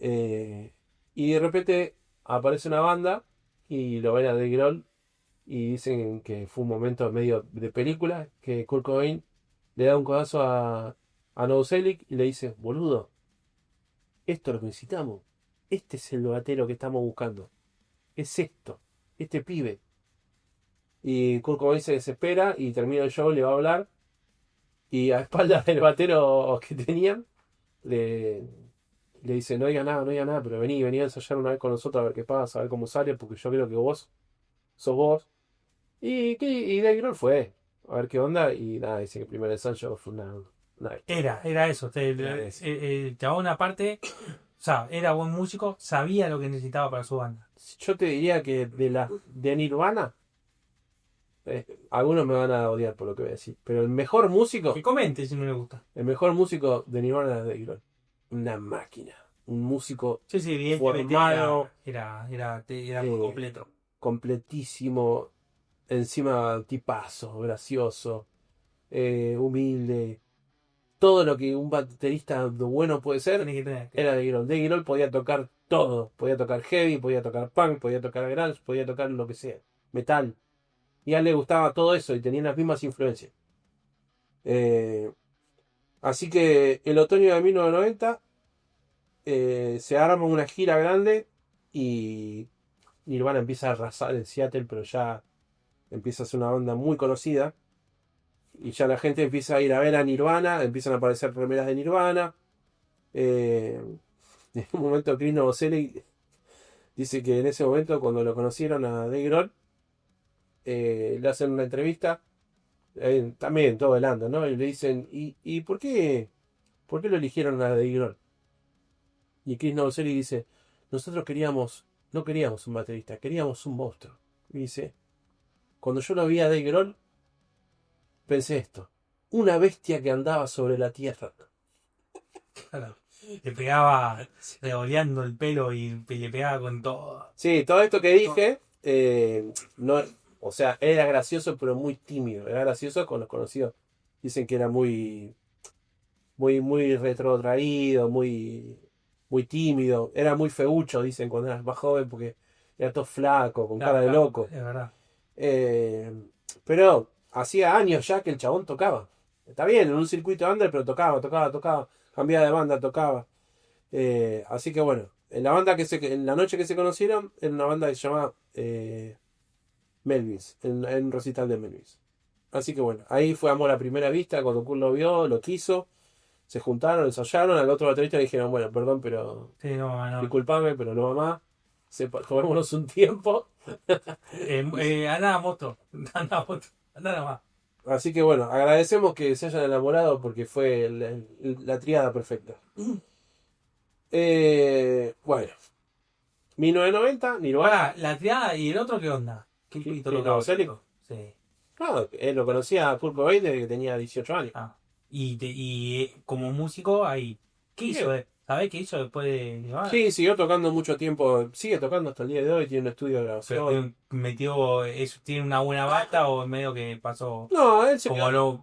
Speaker 3: y de repente aparece una banda y lo ven a Dave Grohl y dicen que fue un momento medio de película, que Kurt Cobain le da un codazo a Novoselic y le dice, boludo, esto es lo que necesitamos. Este es el batero que estamos buscando. Es esto, este pibe. Y Kurt Cobain se desespera y termina el show, le va a hablar. Y a espaldas del batero que tenían, le dice, no diga nada, no diga nada, pero vení a ensayar una vez con nosotros a ver qué pasa, a ver cómo sale, porque yo creo que vos sos vos. Y Dave Grohl fue a ver qué onda. Y nada, dice que el primer ensayo fue una
Speaker 2: Era eso.
Speaker 3: Era eso.
Speaker 2: El chabón, aparte, o sea, era buen músico, sabía lo que necesitaba para su banda.
Speaker 3: Yo te diría que de Nirvana, algunos me van a odiar por lo que voy a decir, pero
Speaker 2: Que comente si no le gusta.
Speaker 3: el mejor músico de Nirvana es Dave Grohl. Una máquina, un músico
Speaker 2: Sí, sí, evidentemente
Speaker 3: formado,
Speaker 2: era muy
Speaker 3: eh,
Speaker 2: completo.
Speaker 3: completísimo, encima tipazo, gracioso, humilde. Todo lo que un baterista bueno puede ser,
Speaker 2: Tiene que tener.
Speaker 3: era Dave Grohl. Dave Grohl podía tocar todo. Podía tocar heavy, podía tocar punk, podía tocar grunge, podía tocar lo que sea. Metal. Y a él le gustaba todo eso y tenía las mismas influencias. Así que el otoño de 1990 se arma una gira grande y Nirvana empieza a arrasar en Seattle, pero ya empieza a ser una banda muy conocida. Y ya la gente empieza a ir a ver a Nirvana, empiezan a aparecer remeras de Nirvana. En un momento Chris Novoselic dice que en ese momento, cuando lo conocieron a Dave Grohl, le hacen una entrevista, también todo velando, ¿no? Y le dicen, ¿y por qué lo eligieron a Dave Grohl? Y Chris Novoselic dice, nosotros no queríamos un baterista, queríamos un monstruo. Y dice, cuando yo lo vi a Dave Grohl, pensé esto, una bestia que andaba sobre la tierra.
Speaker 2: Claro. Le pegaba revoleando el pelo y le pegaba con todo.
Speaker 3: Sí, todo esto que dije, no, o sea, era gracioso, pero muy tímido. Era gracioso con los conocidos. Dicen que era muy retrotraído, muy tímido. Era muy feucho, dicen, cuando era más joven, porque era todo flaco, con cara de loco.
Speaker 2: Es verdad.
Speaker 3: Pero hacía años ya que el chabón tocaba. Está bien, en un circuito under, pero tocaba. Cambiaba de banda, tocaba. Así que bueno, en la noche que se conocieron, era una banda que se llamaba Melvins, en un recital de Melvins. Así que bueno, ahí fue amor a primera vista, cuando Kurt lo vio, lo quiso, se juntaron, ensayaron, al otro baterista le dijeron, bueno, perdón, pero
Speaker 2: Sí, no.
Speaker 3: disculpame, pero no va más, tomémonos un tiempo.
Speaker 2: Anda moto. Anda nada más.
Speaker 3: Así que bueno, agradecemos que se hayan enamorado porque fue la tríada perfecta. Bueno, 1990, Nirvana.
Speaker 2: Ahora, la triada y el otro, ¿qué onda? ¿Qué pito tocaba?
Speaker 3: Novoselic?
Speaker 2: Sí.
Speaker 3: No, él lo conocía a Kurt Cobain desde que tenía 18 años.
Speaker 2: Ah. Y como músico, ahí. ¿Qué hizo? ¿Sabés qué hizo después de Nirvana?
Speaker 3: Sí, siguió tocando mucho tiempo, sigue tocando hasta el día de hoy, tiene un estudio de grabación.
Speaker 2: Pero metió, ¿tiene una buena bata o medio que pasó
Speaker 3: No, él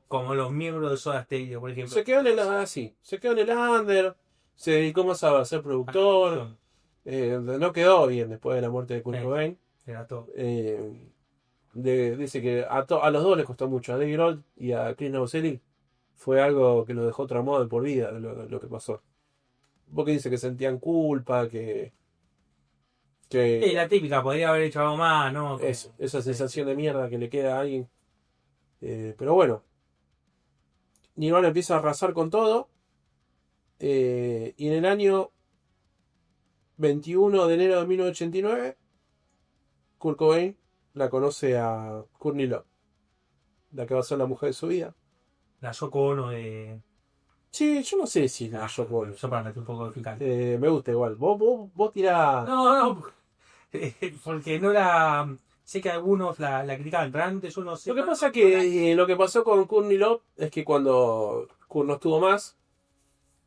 Speaker 2: como los miembros de Soda Stereo, por ejemplo?
Speaker 3: se quedó en el under, se dedicó más a ser productor, no quedó bien después de la muerte de Kurt
Speaker 2: Sí.
Speaker 3: Cobain.
Speaker 2: Era todo.
Speaker 3: Dice que a los dos les costó mucho, a Dave Grohl y a Chris Novoselic fue algo que lo dejó traumado de por vida lo que pasó. Porque dice que sentían culpa, que
Speaker 2: La típica, podría haber hecho algo más, ¿no?
Speaker 3: esa sensación de mierda que le queda a alguien. Pero bueno, Nirvana empieza a arrasar con todo. Y en el año 21 de enero de 1989, Kurt Cobain la conoce a Courtney Love, la que va a ser la mujer de su vida.
Speaker 2: La Yoko Ono de...
Speaker 3: Sí, yo no sé si la Yoko Ono.
Speaker 2: Yo para meter un poco de picante.
Speaker 3: Me gusta igual. Vos tirá.
Speaker 2: No, porque no la... Sé que algunos la criticaban, realmente yo no sé.
Speaker 3: Lo que pasa que lo que pasó con Courtney Love es que cuando Kurt no estuvo más,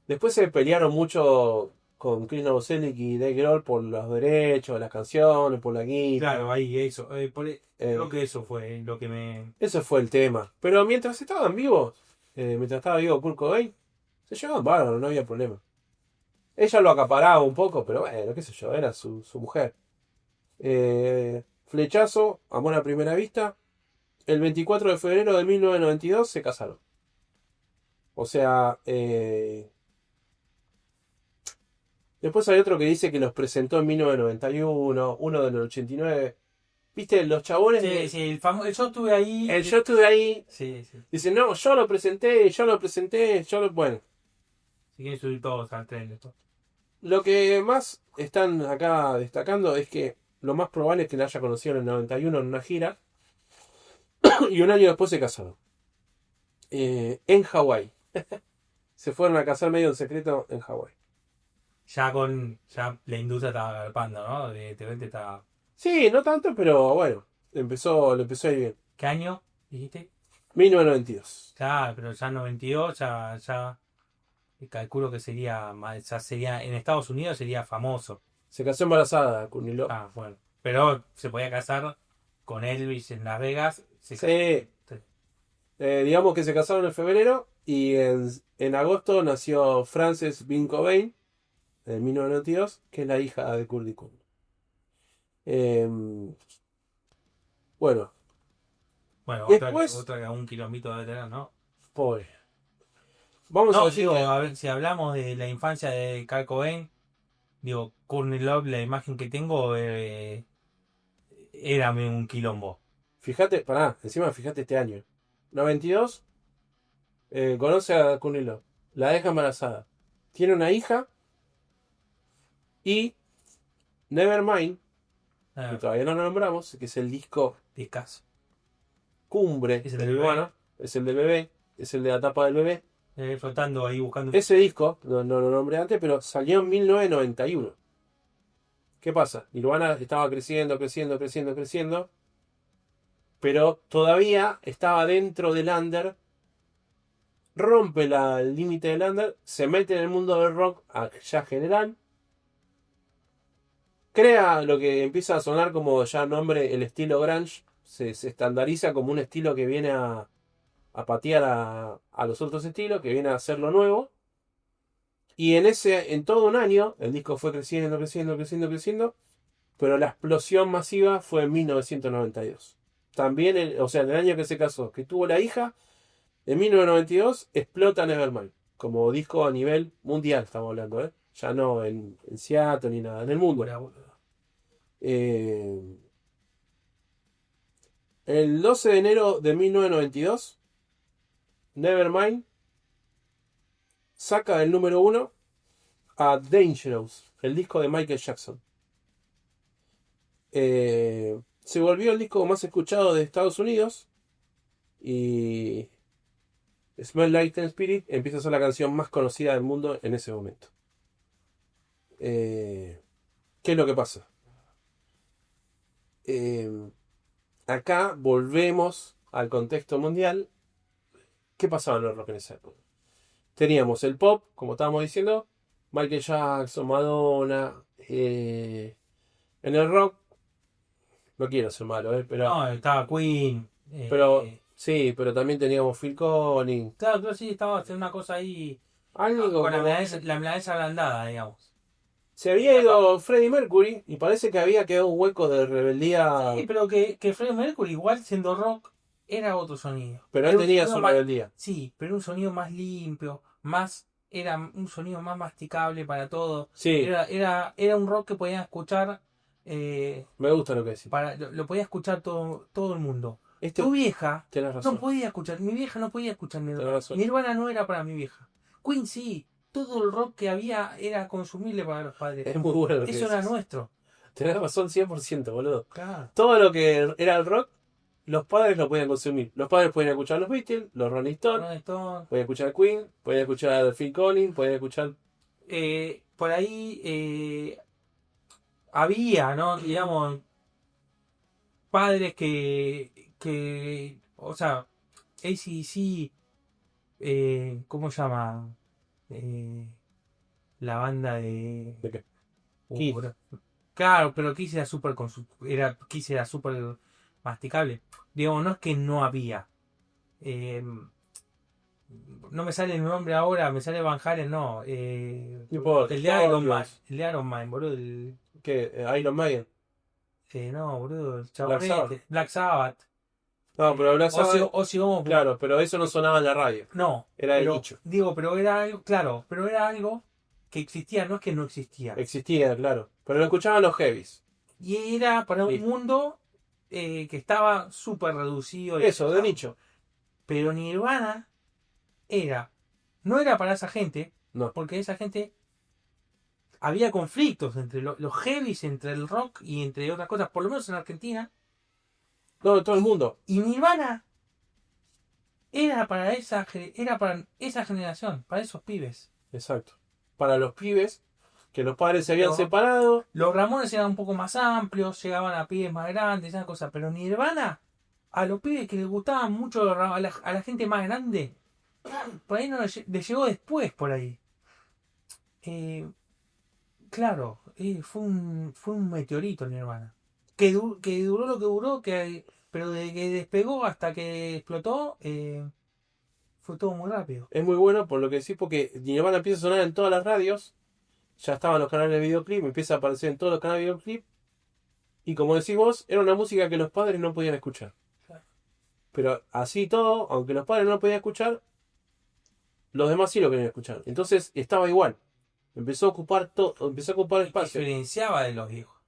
Speaker 3: después se pelearon mucho con Chris Novoselic y Dave Grohl por los derechos, las canciones, por la guita.
Speaker 2: Claro, ahí eso. Creo que eso fue lo que me...
Speaker 3: Eso fue el tema. Pero mientras estaban vivos, mientras estaba vivo Kurt Cobain, se llevaban bárbaro, no había problema. Ella lo acaparaba un poco, pero bueno, qué sé yo, era su mujer. Flechazo, amor a primera vista. El 24 de febrero de 1992 se casaron. O sea, después hay otro que dice que los presentó en 1991, uno en el 89. ¿Viste? Los chabones.
Speaker 2: Sí, el famoso... Yo estuve ahí...
Speaker 3: Yo estuve ahí.
Speaker 2: Sí.
Speaker 3: Dicen, no, yo lo presenté. Bueno,
Speaker 2: Si quieren subir todos al tren. Esto.
Speaker 3: lo que más están acá destacando es que lo más probable es que la haya conocido en el 91 en una gira. Y un año después se casaron. En Hawái. Se fueron a casar medio en secreto en Hawái.
Speaker 2: Ya la industria estaba agarpando, ¿no? De repente estaba...
Speaker 3: Sí, no tanto, pero bueno, le empezó a ir bien.
Speaker 2: ¿Qué año dijiste?
Speaker 3: 1992.
Speaker 2: Claro, pero ya en 92 ya calculo que sería en Estados Unidos sería famoso.
Speaker 3: Se casó embarazada, Courtney Love.
Speaker 2: Ah, bueno. Pero se podía casar con Elvis en Las Vegas.
Speaker 3: Sí. Digamos que se casaron en febrero y en agosto nació Frances Bean Cobain en 1992, que es la hija de Kurt Cobain. Bueno,
Speaker 2: Bueno,
Speaker 3: después,
Speaker 2: otra que a un kilómetro de tener, ¿no?
Speaker 3: pobre. Vamos a
Speaker 2: No,
Speaker 3: decir
Speaker 2: digo,
Speaker 3: que
Speaker 2: a ver, si hablamos de la infancia de Kurt Cobain, digo, Courtney Love, la imagen que tengo, era un quilombo.
Speaker 3: Fíjate, encima fíjate este año. 92, conoce a Cunilo, la deja embarazada. Tiene una hija y Nevermind, que todavía no lo nombramos, que es el disco
Speaker 2: Discazo.
Speaker 3: cumbre
Speaker 2: Es el
Speaker 3: de
Speaker 2: del
Speaker 3: Nirvana, es el del bebé, es el de la tapa del bebé.
Speaker 2: Flotando ahí buscando.
Speaker 3: Ese disco, no lo nombré antes, pero salió en 1991. ¿Qué pasa? Nirvana estaba creciendo, pero todavía estaba dentro del under, rompe el límite del under, se mete en el mundo del rock ya general, crea lo que empieza a sonar como ya nombre el estilo grunge, se estandariza como un estilo que viene a patear a los otros estilos, que viene a hacer lo nuevo. Y en todo un año, el disco fue creciendo, pero la explosión masiva fue en 1992. También, o sea, en el año que se casó, que tuvo la hija, en 1992 explota Nevermind, como disco a nivel mundial, estamos hablando, ¿eh? Ya no en Seattle ni nada, en el mundo. El 12 de enero de 1992, Nevermind saca el número 1 a Dangerous, el disco de Michael Jackson. Se volvió el disco más escuchado de Estados Unidos y Smell Like Teen Spirit empieza a ser la canción más conocida del mundo en ese momento. ¿Qué es lo que pasa? Acá volvemos al contexto mundial. ¿Qué pasaba en el rock en esa época? Teníamos el pop, como estábamos diciendo, Michael Jackson, Madonna. En el rock, no quiero ser malo, pero.
Speaker 2: No, estaba Queen.
Speaker 3: Pero sí, pero también teníamos Phil Collins.
Speaker 2: Claro, sí, estaba haciendo una cosa ahí.
Speaker 3: Algo
Speaker 2: Con la
Speaker 3: como-
Speaker 2: milanesa ablandada, digamos.
Speaker 3: Se había ido Freddie Mercury y parece que había quedado un hueco de rebeldía.
Speaker 2: Sí, pero que Freddie Mercury, igual siendo rock, era otro sonido.
Speaker 3: Pero él
Speaker 2: Era un
Speaker 3: tenía
Speaker 2: sonido
Speaker 3: su
Speaker 2: más-
Speaker 3: rebeldía.
Speaker 2: Sí, pero un sonido más limpio, era un sonido más masticable para todo.
Speaker 3: Sí,
Speaker 2: Era un rock que podía escuchar,
Speaker 3: me gusta lo que decís.
Speaker 2: lo podía escuchar todo el mundo.
Speaker 3: Este,
Speaker 2: Tu vieja
Speaker 3: tenés razón.
Speaker 2: no podía escuchar, mi vieja no podía escuchar
Speaker 3: Tenés
Speaker 2: Nirvana.
Speaker 3: razón.
Speaker 2: Nirvana no era para mi vieja. Queen sí, todo el rock que había era consumible para los padres.
Speaker 3: Es muy bueno lo que
Speaker 2: Eso era
Speaker 3: decís.
Speaker 2: nuestro.
Speaker 3: Tenés razón 100%, boludo.
Speaker 2: Claro.
Speaker 3: Todo lo que era el rock, los padres lo podían consumir. Los padres podían escuchar los Beatles, los Rolling Stones,
Speaker 2: Rolling Stone.
Speaker 3: podían escuchar Queen, podían escuchar Phil Collins, podían escuchar...
Speaker 2: Por ahí había, ¿no? Digamos, padres o sea, AC/DC, ¿cómo se llama? La banda de...
Speaker 3: ¿De qué?
Speaker 2: Uh,
Speaker 3: Kiss.
Speaker 2: bro. Claro, pero Kiss Kiss era súper masticable. Digamos, no es que no había. Eh, no me sale el nombre ahora, me sale Van Halen, no.
Speaker 3: Tipo,
Speaker 2: El de Iron Man.
Speaker 3: Scorpions.
Speaker 2: El de Iron Man, boludo.
Speaker 3: ¿Qué? Iron Maiden.
Speaker 2: No, boludo. El
Speaker 3: Black
Speaker 2: chabón
Speaker 3: Sabbath.
Speaker 2: Black Sabbath.
Speaker 3: No, pero Black Sabbath...
Speaker 2: Ozzy Osbourne.
Speaker 3: Claro, pero eso no sonaba en la radio.
Speaker 2: No.
Speaker 3: Era de
Speaker 2: pero,
Speaker 3: nicho.
Speaker 2: Digo, pero era algo, claro, pero era algo que existía, no es que no existía.
Speaker 3: Existía, claro. Pero lo escuchaban los heavies.
Speaker 2: Y era para un
Speaker 3: Sí.
Speaker 2: mundo que estaba súper reducido.
Speaker 3: Eso, de nicho.
Speaker 2: Pero Nirvana no era para esa gente,
Speaker 3: No.
Speaker 2: porque esa gente había conflictos entre los heavies, entre el rock y entre otras cosas, por lo menos en Argentina.
Speaker 3: No, de todo el mundo.
Speaker 2: Y Nirvana era para esa generación, para esos pibes.
Speaker 3: Exacto. Para los pibes, que los padres se habían
Speaker 2: No.
Speaker 3: separado.
Speaker 2: Los Ramones eran un poco más amplios, llegaban a pibes más grandes, esas cosas. Pero Nirvana, a los pibes que les gustaban mucho, a la gente más grande, por ahí no les llegó después, por ahí. Claro, fue un meteorito Nirvana. Que duró lo que duró, pero desde que despegó hasta que explotó, fue todo muy rápido.
Speaker 3: Es muy bueno por lo que decís, porque Nirvana empieza a sonar en todas las radios. Ya estaban los canales de videoclip, empieza a aparecer en todos los canales de videoclip. Y como decís vos, era una música que los padres no podían escuchar.
Speaker 2: Claro.
Speaker 3: Pero así todo, aunque los padres no lo podían escuchar, los demás sí lo querían escuchar. Entonces estaba igual. Empezó a ocupar todo, empezó a ocupar espacio.
Speaker 2: Diferenciaba de los viejos.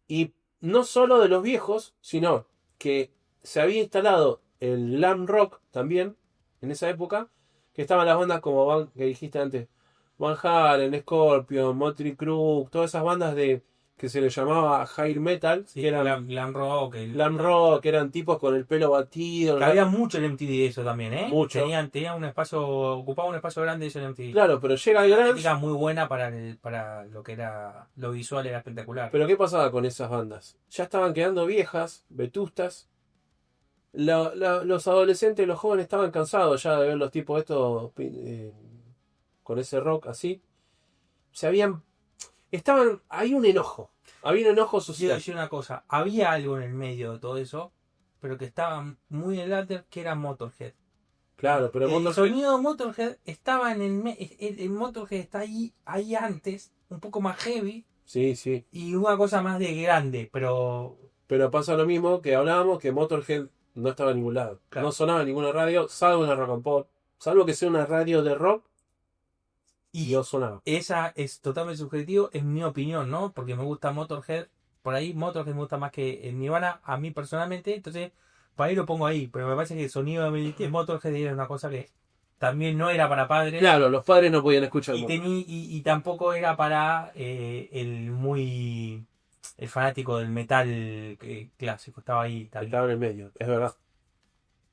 Speaker 3: Y no solo de los viejos, sino que se había instalado el glam rock también en esa época, que estaban las bandas como que dijiste antes, Van Halen, Scorpion, Motley Crue, todas esas bandas de que se les llamaba hair metal,
Speaker 2: Sí,
Speaker 3: que eran
Speaker 2: glam rock.
Speaker 3: glam rock, que eran tipos con el pelo batido.
Speaker 2: Que había mucho en MTV de eso también, ¿eh?
Speaker 3: Mucho.
Speaker 2: Tenía un espacio, ocupaba un espacio grande eso en MTV.
Speaker 3: Claro, pero llega el
Speaker 2: Una
Speaker 3: grunge.
Speaker 2: estética muy buena para lo que era lo visual, era espectacular.
Speaker 3: Pero ¿qué pasaba con esas bandas? Ya estaban quedando viejas, vetustas. Los adolescentes, los jóvenes estaban cansados ya de ver los tipos estos con ese rock así. Hay un enojo. Había un enojo
Speaker 2: Quiero
Speaker 3: social.
Speaker 2: decir una cosa, había algo en el medio de todo eso, pero que estaba muy en el alter, que era Motorhead.
Speaker 3: Claro, pero
Speaker 2: El
Speaker 3: Motorhead-
Speaker 2: sonido de Motorhead estaba el Motorhead está ahí antes, un poco más heavy
Speaker 3: Sí, sí.
Speaker 2: y una cosa más de grande, pero
Speaker 3: Pero pasa lo mismo que hablábamos, que Motorhead no estaba en ningún lado.
Speaker 2: Claro.
Speaker 3: No sonaba en ninguna radio, salvo en la rock and pop. Salvo que sea una radio de rock, y no sonaba.
Speaker 2: esa es totalmente subjetivo, en mi opinión, ¿no? Porque me gusta Motorhead, por ahí Motorhead me gusta más que el Nirvana a mí personalmente, entonces por ahí lo pongo ahí, pero me parece que el sonido de Motorhead era una cosa que también no era para padres.
Speaker 3: Claro, los padres no podían escuchar.
Speaker 2: Y tampoco era para el fanático del metal clásico, estaba ahí también.
Speaker 3: Estaba en el medio, es verdad.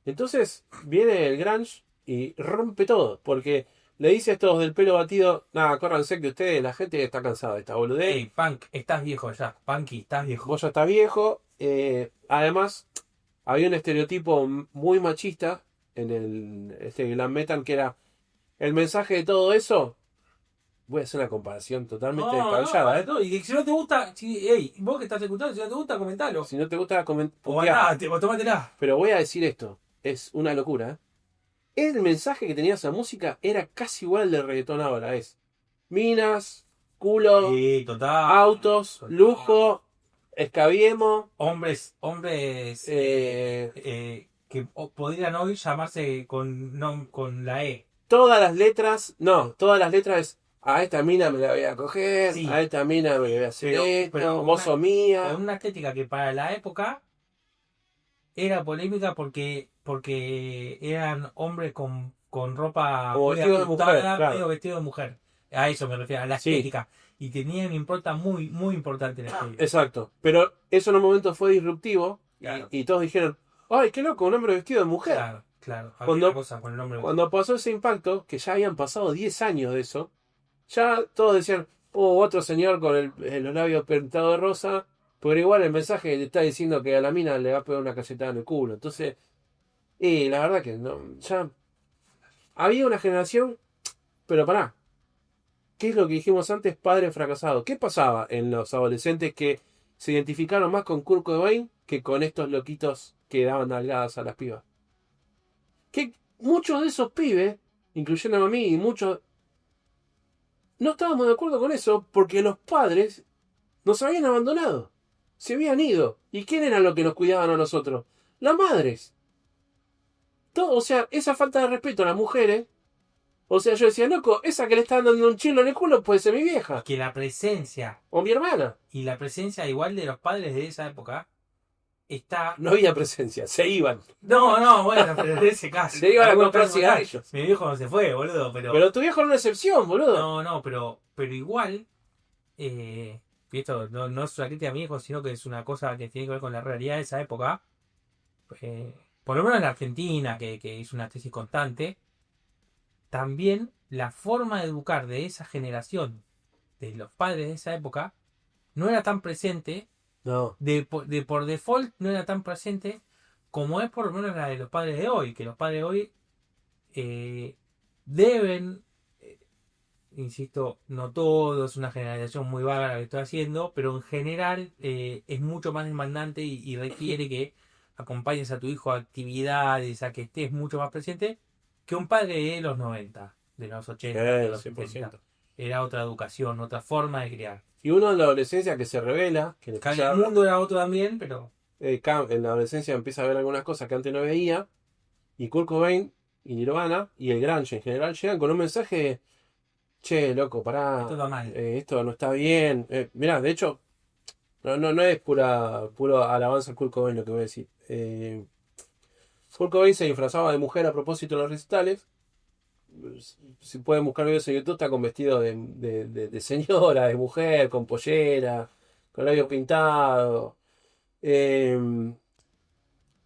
Speaker 3: Entonces viene el grunge y rompe todo, porque le dice a estos del pelo batido, nada, córranse que ustedes, la gente está cansada de esta boludez.
Speaker 2: Hey, Punk, estás viejo ya, Punky, estás viejo.
Speaker 3: Vos ya estás viejo. Además, había un estereotipo muy machista en este glam metal, que era el mensaje de todo eso. Voy a hacer una comparación totalmente descabellada, ¿eh?
Speaker 2: no, y si no te gusta, hey, vos que estás escuchando, si no te gusta, comentalo.
Speaker 3: Si no te gusta,
Speaker 2: O
Speaker 3: puteá.
Speaker 2: andate, o tómatela.
Speaker 3: Pero voy a decir esto, es una locura, ¿eh? El mensaje que tenía esa música era casi igual al del reggaetón ahora, es minas, culo,
Speaker 2: Sí, total.
Speaker 3: autos, lujo, escabiemos,
Speaker 2: Hombres
Speaker 3: eh,
Speaker 2: que podrían hoy llamarse con la E.
Speaker 3: todas las letras es, a esta mina me la voy a coger,
Speaker 2: Sí.
Speaker 3: a esta mina me la voy a hacer esto,
Speaker 2: pero
Speaker 3: vos sos mía.
Speaker 2: Con una estética que para la época era polémica porque eran hombres con ropa
Speaker 3: Como
Speaker 2: muy
Speaker 3: vestido de mujer,
Speaker 2: ajustada,
Speaker 3: claro.
Speaker 2: medio vestido de mujer. A eso me refiero, a la
Speaker 3: Sí.
Speaker 2: estética. Y tenía una impronta muy, muy importante en la estética.
Speaker 3: Exacto, pero eso en un momento fue disruptivo
Speaker 2: Claro.
Speaker 3: y todos dijeron, ay, qué loco, un hombre vestido de mujer.
Speaker 2: Claro. Había
Speaker 3: Cuando-
Speaker 2: una cosa con el nombre.
Speaker 3: Cuando pasó ese impacto, que ya habían pasado 10 años de eso, ya todos decían, oh, otro señor con los labios pintados de rosa, pero igual el mensaje le está diciendo que a la mina le va a pegar una cachetada en el culo. Entonces, y la verdad que no, ya había una generación, pero pará, ¿qué es lo que dijimos antes? Padre fracasado. ¿Qué pasaba en los adolescentes que se identificaron más con Kurt Cobain que con estos loquitos que daban nalgadas a las pibas? Que muchos de esos pibes, incluyéndome a mí y muchos, no estábamos de acuerdo con eso porque los padres nos habían abandonado, se habían ido. ¿Y quién era lo que nos cuidaban a nosotros? Las madres. Todo, o sea, esa falta de respeto a las mujeres. O sea, yo decía, loco, esa que le está dando un chilo en el culo puede ser mi vieja
Speaker 2: Que la presencia
Speaker 3: o mi hermana.
Speaker 2: y la presencia igual de los padres de esa época está...
Speaker 3: No había presencia, se iban.
Speaker 2: No, bueno, pero en ese caso.
Speaker 3: Se iban a
Speaker 2: Algunos
Speaker 3: comprar
Speaker 2: casos
Speaker 3: cigarrillos.
Speaker 2: Mi viejo no se fue, boludo,
Speaker 3: Pero tu viejo era una excepción, boludo.
Speaker 2: No, pero igual, y esto no es una crítica a mi hijo, sino que es una cosa que tiene que ver con la realidad de esa época. Por lo menos en la Argentina, que es una tesis constante, también la forma de educar de esa generación, de los padres de esa época, no era tan presente,
Speaker 3: No.
Speaker 2: por default no era tan presente como es por lo menos la de los padres de hoy, que los padres de hoy deben, insisto, no todos, es una generalización muy vaga la que estoy haciendo, pero en general es mucho más demandante y requiere que acompañes a tu hijo a actividades, a que estés mucho más presente que un padre de los 90, de los 80, de los
Speaker 3: 100%.
Speaker 2: 70. Era otra educación, otra forma de criar.
Speaker 3: Y uno en la adolescencia que se revela, que
Speaker 2: El mundo era otro también, pero
Speaker 3: en la adolescencia empieza a ver algunas cosas que antes no veía, y Kurt Cobain y Nirvana y el grunge en general llegan con un mensaje, che, loco, pará,
Speaker 2: esto va mal.
Speaker 3: esto no está bien. Mirá, de hecho, No es puro alabanza al Kurt Cobain lo que voy a decir. Kurt Cobain se disfrazaba de mujer a propósito en los recitales. Si pueden buscar videos en YouTube, está con vestido de señora, de mujer, con pollera, con labios pintados. Eh,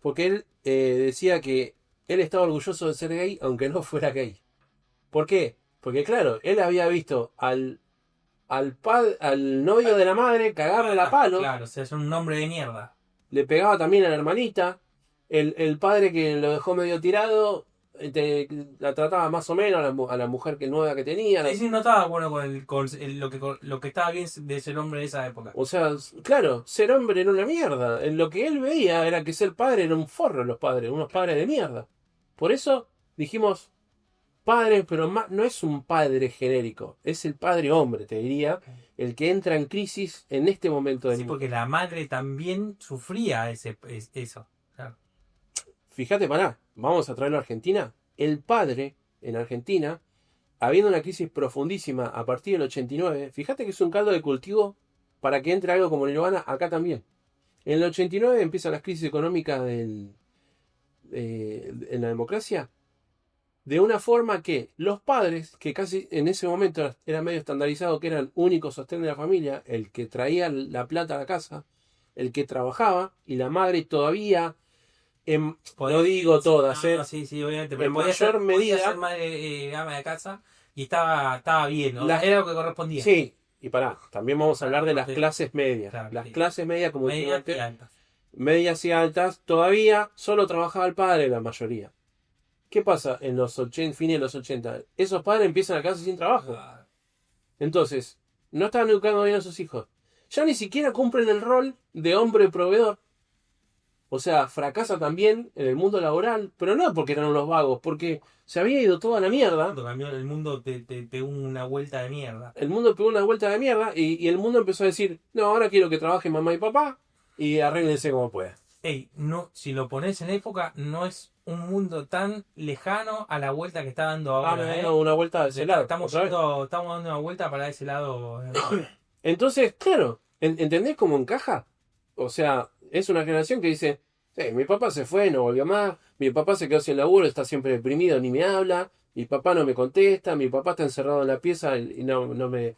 Speaker 3: Porque él decía que él estaba orgulloso de ser gay, aunque no fuera gay. ¿Por qué? Porque claro, él había visto al novio de la madre cagarle la palo,
Speaker 2: Claro, o sea, es un nombre de mierda.
Speaker 3: le pegaba también a la hermanita, el padre que lo dejó medio tirado, la trataba más o menos a la mujer nueva que tenía.
Speaker 2: Sí, sí, no estaba bueno lo que estaba bien de ser hombre de esa época.
Speaker 3: O sea, claro, ser hombre era una mierda. En lo que él veía era que ser padre era un forro los padres, unos padres de mierda. Por eso dijimos padre, pero no es un padre genérico, es el padre hombre, te diría, el que entra en crisis en este momento del
Speaker 2: Sí,
Speaker 3: mundo.
Speaker 2: porque la madre también sufría eso. Claro.
Speaker 3: Fíjate, pará, vamos a traerlo a Argentina. El padre en Argentina, habiendo una crisis profundísima a partir del 89, fíjate que es un caldo de cultivo para que entre algo como Nirvana acá también. En el 89 empiezan las crisis económicas en la democracia, de una forma que los padres, que casi en ese momento era medio estandarizado que eran únicos sostén de la familia, el que traía la plata a la casa, el que trabajaba, y la madre todavía, no digo todas,
Speaker 2: No, sí, sí, obviamente. Pero
Speaker 3: en mayor
Speaker 2: podía
Speaker 3: medida,
Speaker 2: ser madre ama de casa y estaba bien, ¿no?
Speaker 3: las-
Speaker 2: Era lo que correspondía.
Speaker 3: sí, y pará, también vamos a hablar de las
Speaker 2: Sí.
Speaker 3: clases medias.
Speaker 2: Claro,
Speaker 3: Las
Speaker 2: sí.
Speaker 3: clases medias, como dijimos
Speaker 2: Medias
Speaker 3: antes,
Speaker 2: y altas.
Speaker 3: medias y altas, todavía solo trabajaba el padre la mayoría. ¿Qué pasa en los 80, fines de los 80? Esos padres empiezan a quedarse sin trabajo. Entonces, no estaban educando bien a sus hijos. Ya ni siquiera cumplen el rol de hombre proveedor. O sea, fracasa también en el mundo laboral, pero no porque eran unos vagos, porque se había ido toda la mierda.
Speaker 2: Cuando cambió el mundo, te pegó una vuelta de mierda.
Speaker 3: El mundo pegó una vuelta de mierda y el mundo empezó a decir, no, ahora quiero que trabajen mamá y papá y arréglense como puedan.
Speaker 2: Ey, no, si lo pones en época, no es un mundo tan lejano a la vuelta que está dando
Speaker 3: Ah,
Speaker 2: ahora,
Speaker 3: me dado una vuelta de ese lado.
Speaker 2: Estamos
Speaker 3: otra vez.
Speaker 2: estamos dando una vuelta para ese lado.
Speaker 3: Entonces, claro, ¿entendés cómo encaja? O sea, es una generación que dice, mi papá se fue, no volvió más, mi papá se quedó sin laburo, está siempre deprimido, ni me habla, mi papá no me contesta, mi papá está encerrado en la pieza y no me...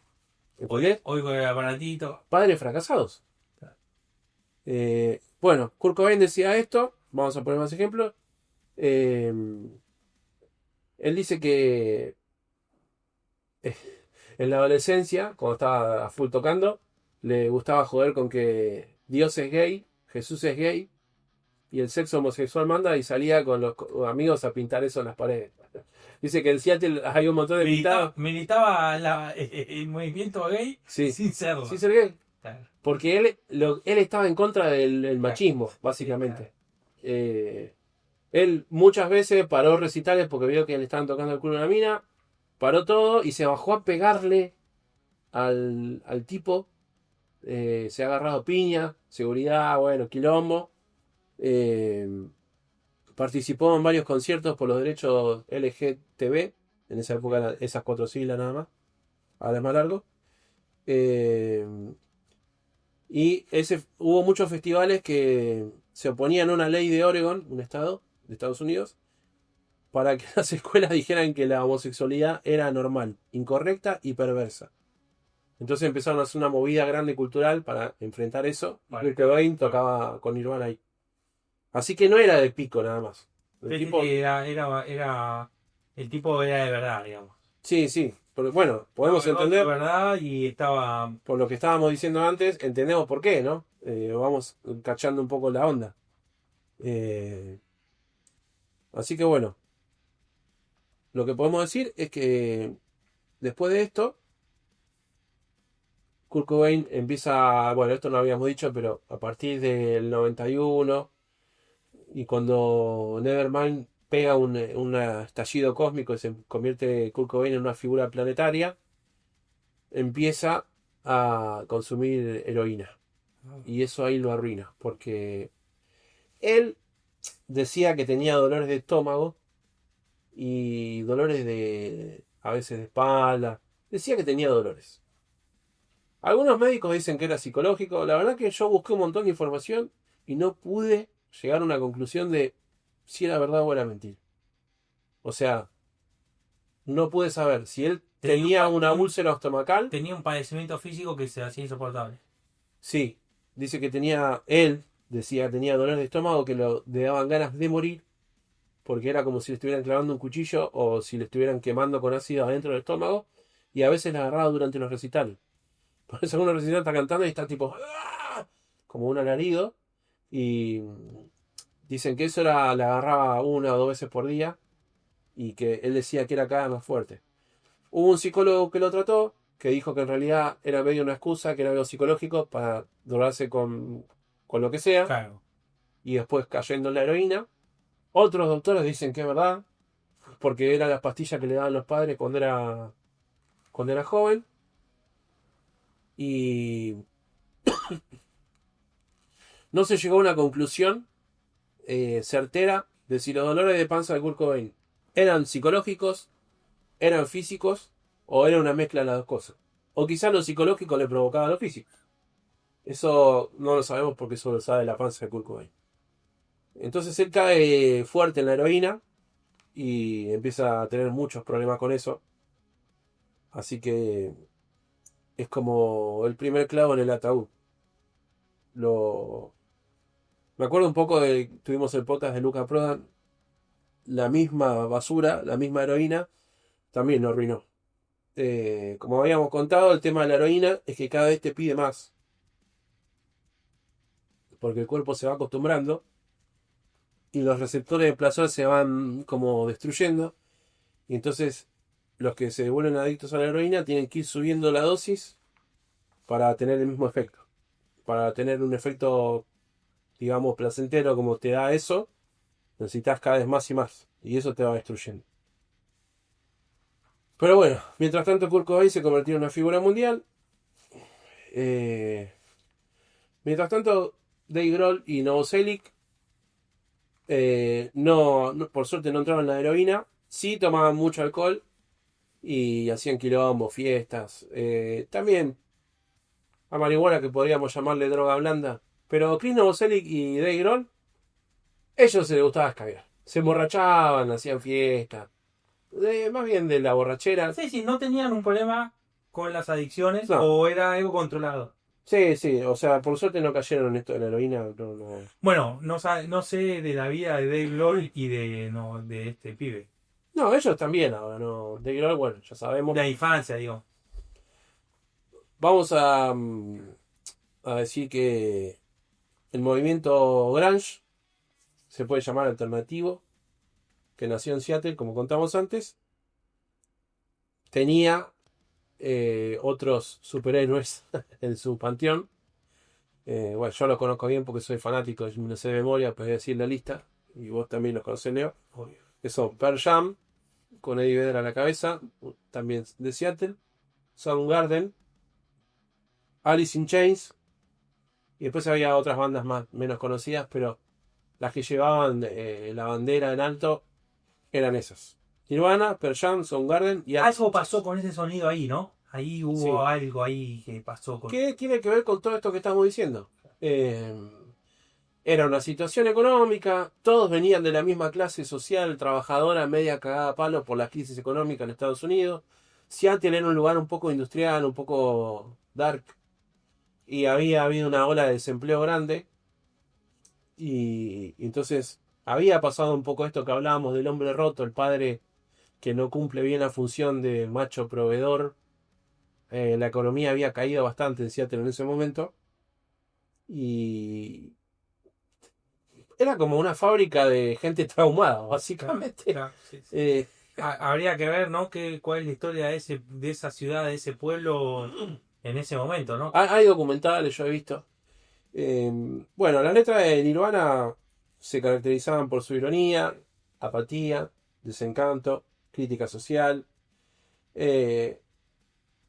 Speaker 3: ¿Entendés?
Speaker 2: Oigo el aparatito.
Speaker 3: Padres fracasados. Bueno, Kurt Cobain decía esto, vamos a poner más ejemplos. Eh, Él dice que en la adolescencia, cuando estaba a full tocando, le gustaba joder con que Dios es gay, Jesús es gay, y el sexo homosexual manda, y salía con los amigos a pintar eso en las paredes. Dice que en Seattle hay un montón de pintados.
Speaker 2: Militaba el movimiento gay
Speaker 3: Sí,
Speaker 2: sin serlo.
Speaker 3: sin ser gay.
Speaker 2: Claro.
Speaker 3: Porque él estaba en contra del machismo, básicamente. Él muchas veces paró recitales porque vio que le estaban tocando el culo a una mina, paró todo y se bajó a pegarle al tipo. Se ha agarrado piña, seguridad, bueno, quilombo. Participó en varios conciertos por los derechos LGTB. En esa época eran esas 4 siglas nada más. Ahora es más largo. Y hubo muchos festivales que se oponían a una ley de Oregon, un estado de Estados Unidos, para que las escuelas dijeran que la homosexualidad era normal, incorrecta y perversa. Entonces empezaron a hacer una movida grande cultural para enfrentar eso. Y Kurt Cobain tocaba con Nirvana ahí. Así que no era de pico nada más. El tipo,
Speaker 2: el tipo era de verdad, digamos.
Speaker 3: sí. Pero bueno, podemos entender.
Speaker 2: De verdad y estaba.
Speaker 3: Por lo que estábamos diciendo antes, entendemos por qué, ¿no? Vamos cachando un poco la onda. Así que bueno. Lo que podemos decir es que después de esto, Kurt Cobain empieza, bueno, esto no lo habíamos dicho, pero a partir del 91 y cuando Nevermind pega un estallido cósmico y se convierte Kurt Cobain en una figura planetaria, empieza a consumir heroína. Y eso ahí lo arruina, porque él decía que tenía dolores de estómago y dolores a veces de espalda. Decía que tenía dolores. Algunos médicos dicen que era psicológico. La verdad que yo busqué un montón de información y no pude llegar a una conclusión de si era verdad o era mentira. O sea, no pude saber si él tenía una úlcera estomacal.
Speaker 2: Tenía un padecimiento físico que se hacía insoportable.
Speaker 3: Sí, dice que decía que tenía dolor de estómago, que le daban ganas de morir, porque era como si le estuvieran clavando un cuchillo o si le estuvieran quemando con ácido adentro del estómago, y a veces la agarraba durante los recitales. Por eso uno recital está cantando y está tipo ¡ah! Como un alarido, y dicen que eso le agarraba 1 o 2 veces por día, y que él decía que era cada vez más fuerte. Hubo un psicólogo que lo trató, que dijo que en realidad era medio una excusa, que era algo psicológico para drogarse con lo que sea,
Speaker 2: Claro.
Speaker 3: y después cayendo en la heroína. Otros doctores dicen que es verdad, porque eran las pastillas que le daban los padres cuando era joven. Y no se llegó a una conclusión certera de si los dolores de panza de Kurt Cobain eran psicológicos, eran físicos o era una mezcla de las dos cosas. O quizás lo psicológico le provocaba lo físico. Eso no lo sabemos porque eso lo sabe la panza de Kurt Cobain. Entonces él cae fuerte en la heroína y empieza a tener muchos problemas con eso. Así que es como el primer clavo en el ataúd. Me acuerdo un poco tuvimos el podcast de Luca Prodan, la misma basura, la misma heroína, también lo arruinó. Como habíamos contado, el tema de la heroína es que cada vez te pide más. Porque el cuerpo se va acostumbrando y los receptores de placer se van como destruyendo. Y entonces los que se vuelven adictos a la heroína tienen que ir subiendo la dosis para tener el mismo efecto. Para tener un efecto, digamos, placentero como te da eso, necesitas cada vez más y más. Y eso te va destruyendo. Pero bueno, mientras tanto Kurt Cobain se convirtió en una figura mundial. Mientras tanto, Dave Grohl y Novoselic por suerte no entraban en la heroína. Sí tomaban mucho alcohol y hacían quilombo, fiestas. También a marihuana, que podríamos llamarle droga blanda. Pero Chris Novoselic y Dave Grohl, ellos se les gustaba escabiar. Se emborrachaban, hacían fiestas. Más bien de la borrachera.
Speaker 2: Sí, no tenían un problema con las adicciones
Speaker 3: No.
Speaker 2: o era algo controlado.
Speaker 3: Sí, o sea, por suerte no cayeron en esto de la heroína. No.
Speaker 2: Bueno, no sé de la vida de Dave Grohl y de este pibe.
Speaker 3: No, ellos también ahora, no. Dave Grohl, bueno, ya sabemos.
Speaker 2: De la infancia, digo.
Speaker 3: Vamos a decir que el movimiento grunge se puede llamar alternativo, que nació en Seattle, como contamos antes, tenía otros superhéroes en su panteón. Bueno, yo los conozco bien porque soy fanático, me lo sé de memoria, pues voy a decir la lista, y vos también los conocés, Leo.
Speaker 2: Obvio.
Speaker 3: Que son Pearl Jam, con Eddie Vedder a la cabeza, también de Seattle, Soundgarden, Alice in Chains, y después había otras bandas menos conocidas, pero las que llevaban la bandera en alto eran esas. Nirvana, Pearl Jam, Soundgarden y Alice
Speaker 2: Algo
Speaker 3: in
Speaker 2: pasó
Speaker 3: Chains.
Speaker 2: con ese sonido ahí, ¿no? Ahí hubo
Speaker 3: Sí.
Speaker 2: algo ahí que pasó con...
Speaker 3: ¿Qué tiene que ver con todo esto que estamos diciendo? Era una situación económica, todos venían de la misma clase social, trabajadora, media cagada a palo por la crisis económica en Estados Unidos. Seattle era un lugar un poco industrial, un poco dark, y había habido una ola de desempleo grande. Y entonces había pasado un poco esto que hablábamos del hombre roto, el padre que no cumple bien la función de macho proveedor. La economía había caído bastante en Seattle en ese momento. Y era como una fábrica de gente traumada, básicamente.
Speaker 2: Claro, sí.
Speaker 3: Eh,
Speaker 2: Habría que ver, ¿no? Cuál es la historia de esa ciudad, de ese pueblo en ese momento, ¿no?
Speaker 3: hay documentales, yo he visto. Bueno, las letras de Nirvana se caracterizaban por su ironía, apatía, desencanto, crítica social,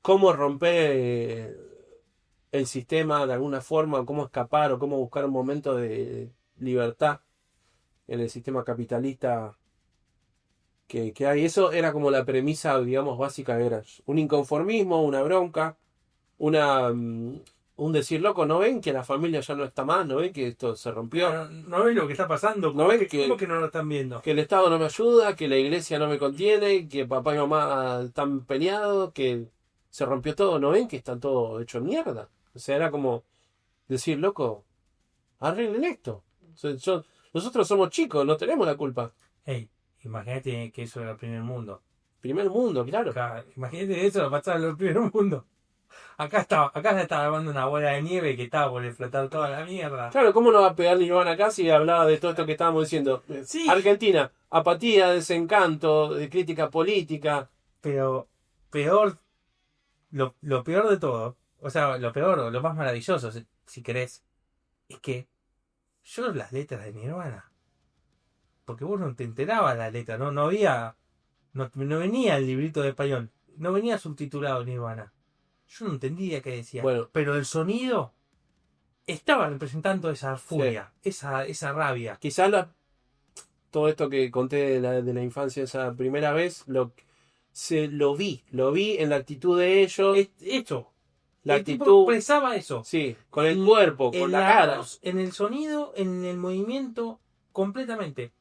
Speaker 3: cómo romper el sistema de alguna forma, cómo escapar o cómo buscar un momento de libertad en el sistema capitalista que hay. Eso era como la premisa, digamos, básica de Grunge. Un inconformismo, una bronca, un decir loco. ¿No ven que la familia ya no está más? ¿No ven que esto se rompió?
Speaker 2: ¿No ven lo que está pasando?
Speaker 3: ¿No ven
Speaker 2: ¿Cómo que no lo están viendo?
Speaker 3: Que el Estado no me ayuda, que la iglesia no me contiene, que papá y mamá están peleados, que se rompió todo? ¿No ven que está todo hecho mierda? O sea, era como decir, loco, arreglen esto. O sea, nosotros somos chicos, no tenemos la culpa.
Speaker 2: Hey, imagínate que eso era el primer mundo.
Speaker 3: Primer mundo, claro.
Speaker 2: Imagínate eso, lo pasaba en el primer mundo. Acá se estaba armando una bola de nieve que estaba por explotar toda la mierda.
Speaker 3: Claro, ¿cómo no va a pegar Nirvana acá si hablaba de todo esto que estábamos diciendo?
Speaker 2: Sí.
Speaker 3: Argentina, apatía, desencanto, de crítica política.
Speaker 2: Pero peor, lo peor de todo, o sea, lo peor o lo más maravilloso, si querés, es que yo las letras de Nirvana, porque vos no te enterabas la letra, no había, no venía el librito de español, no venía subtitulado Nirvana. Yo no entendía qué decía.
Speaker 3: Bueno.
Speaker 2: Pero el sonido estaba representando esa furia, esa rabia.
Speaker 3: Quizás todo esto que conté de la infancia esa primera vez, lo vi en la actitud de ellos.
Speaker 2: Hecho.
Speaker 3: La
Speaker 2: el
Speaker 3: actitud.
Speaker 2: tipo expresaba eso.
Speaker 3: Sí, con el cuerpo, con la cara.
Speaker 2: Voz, en el sonido, en el movimiento, completamente.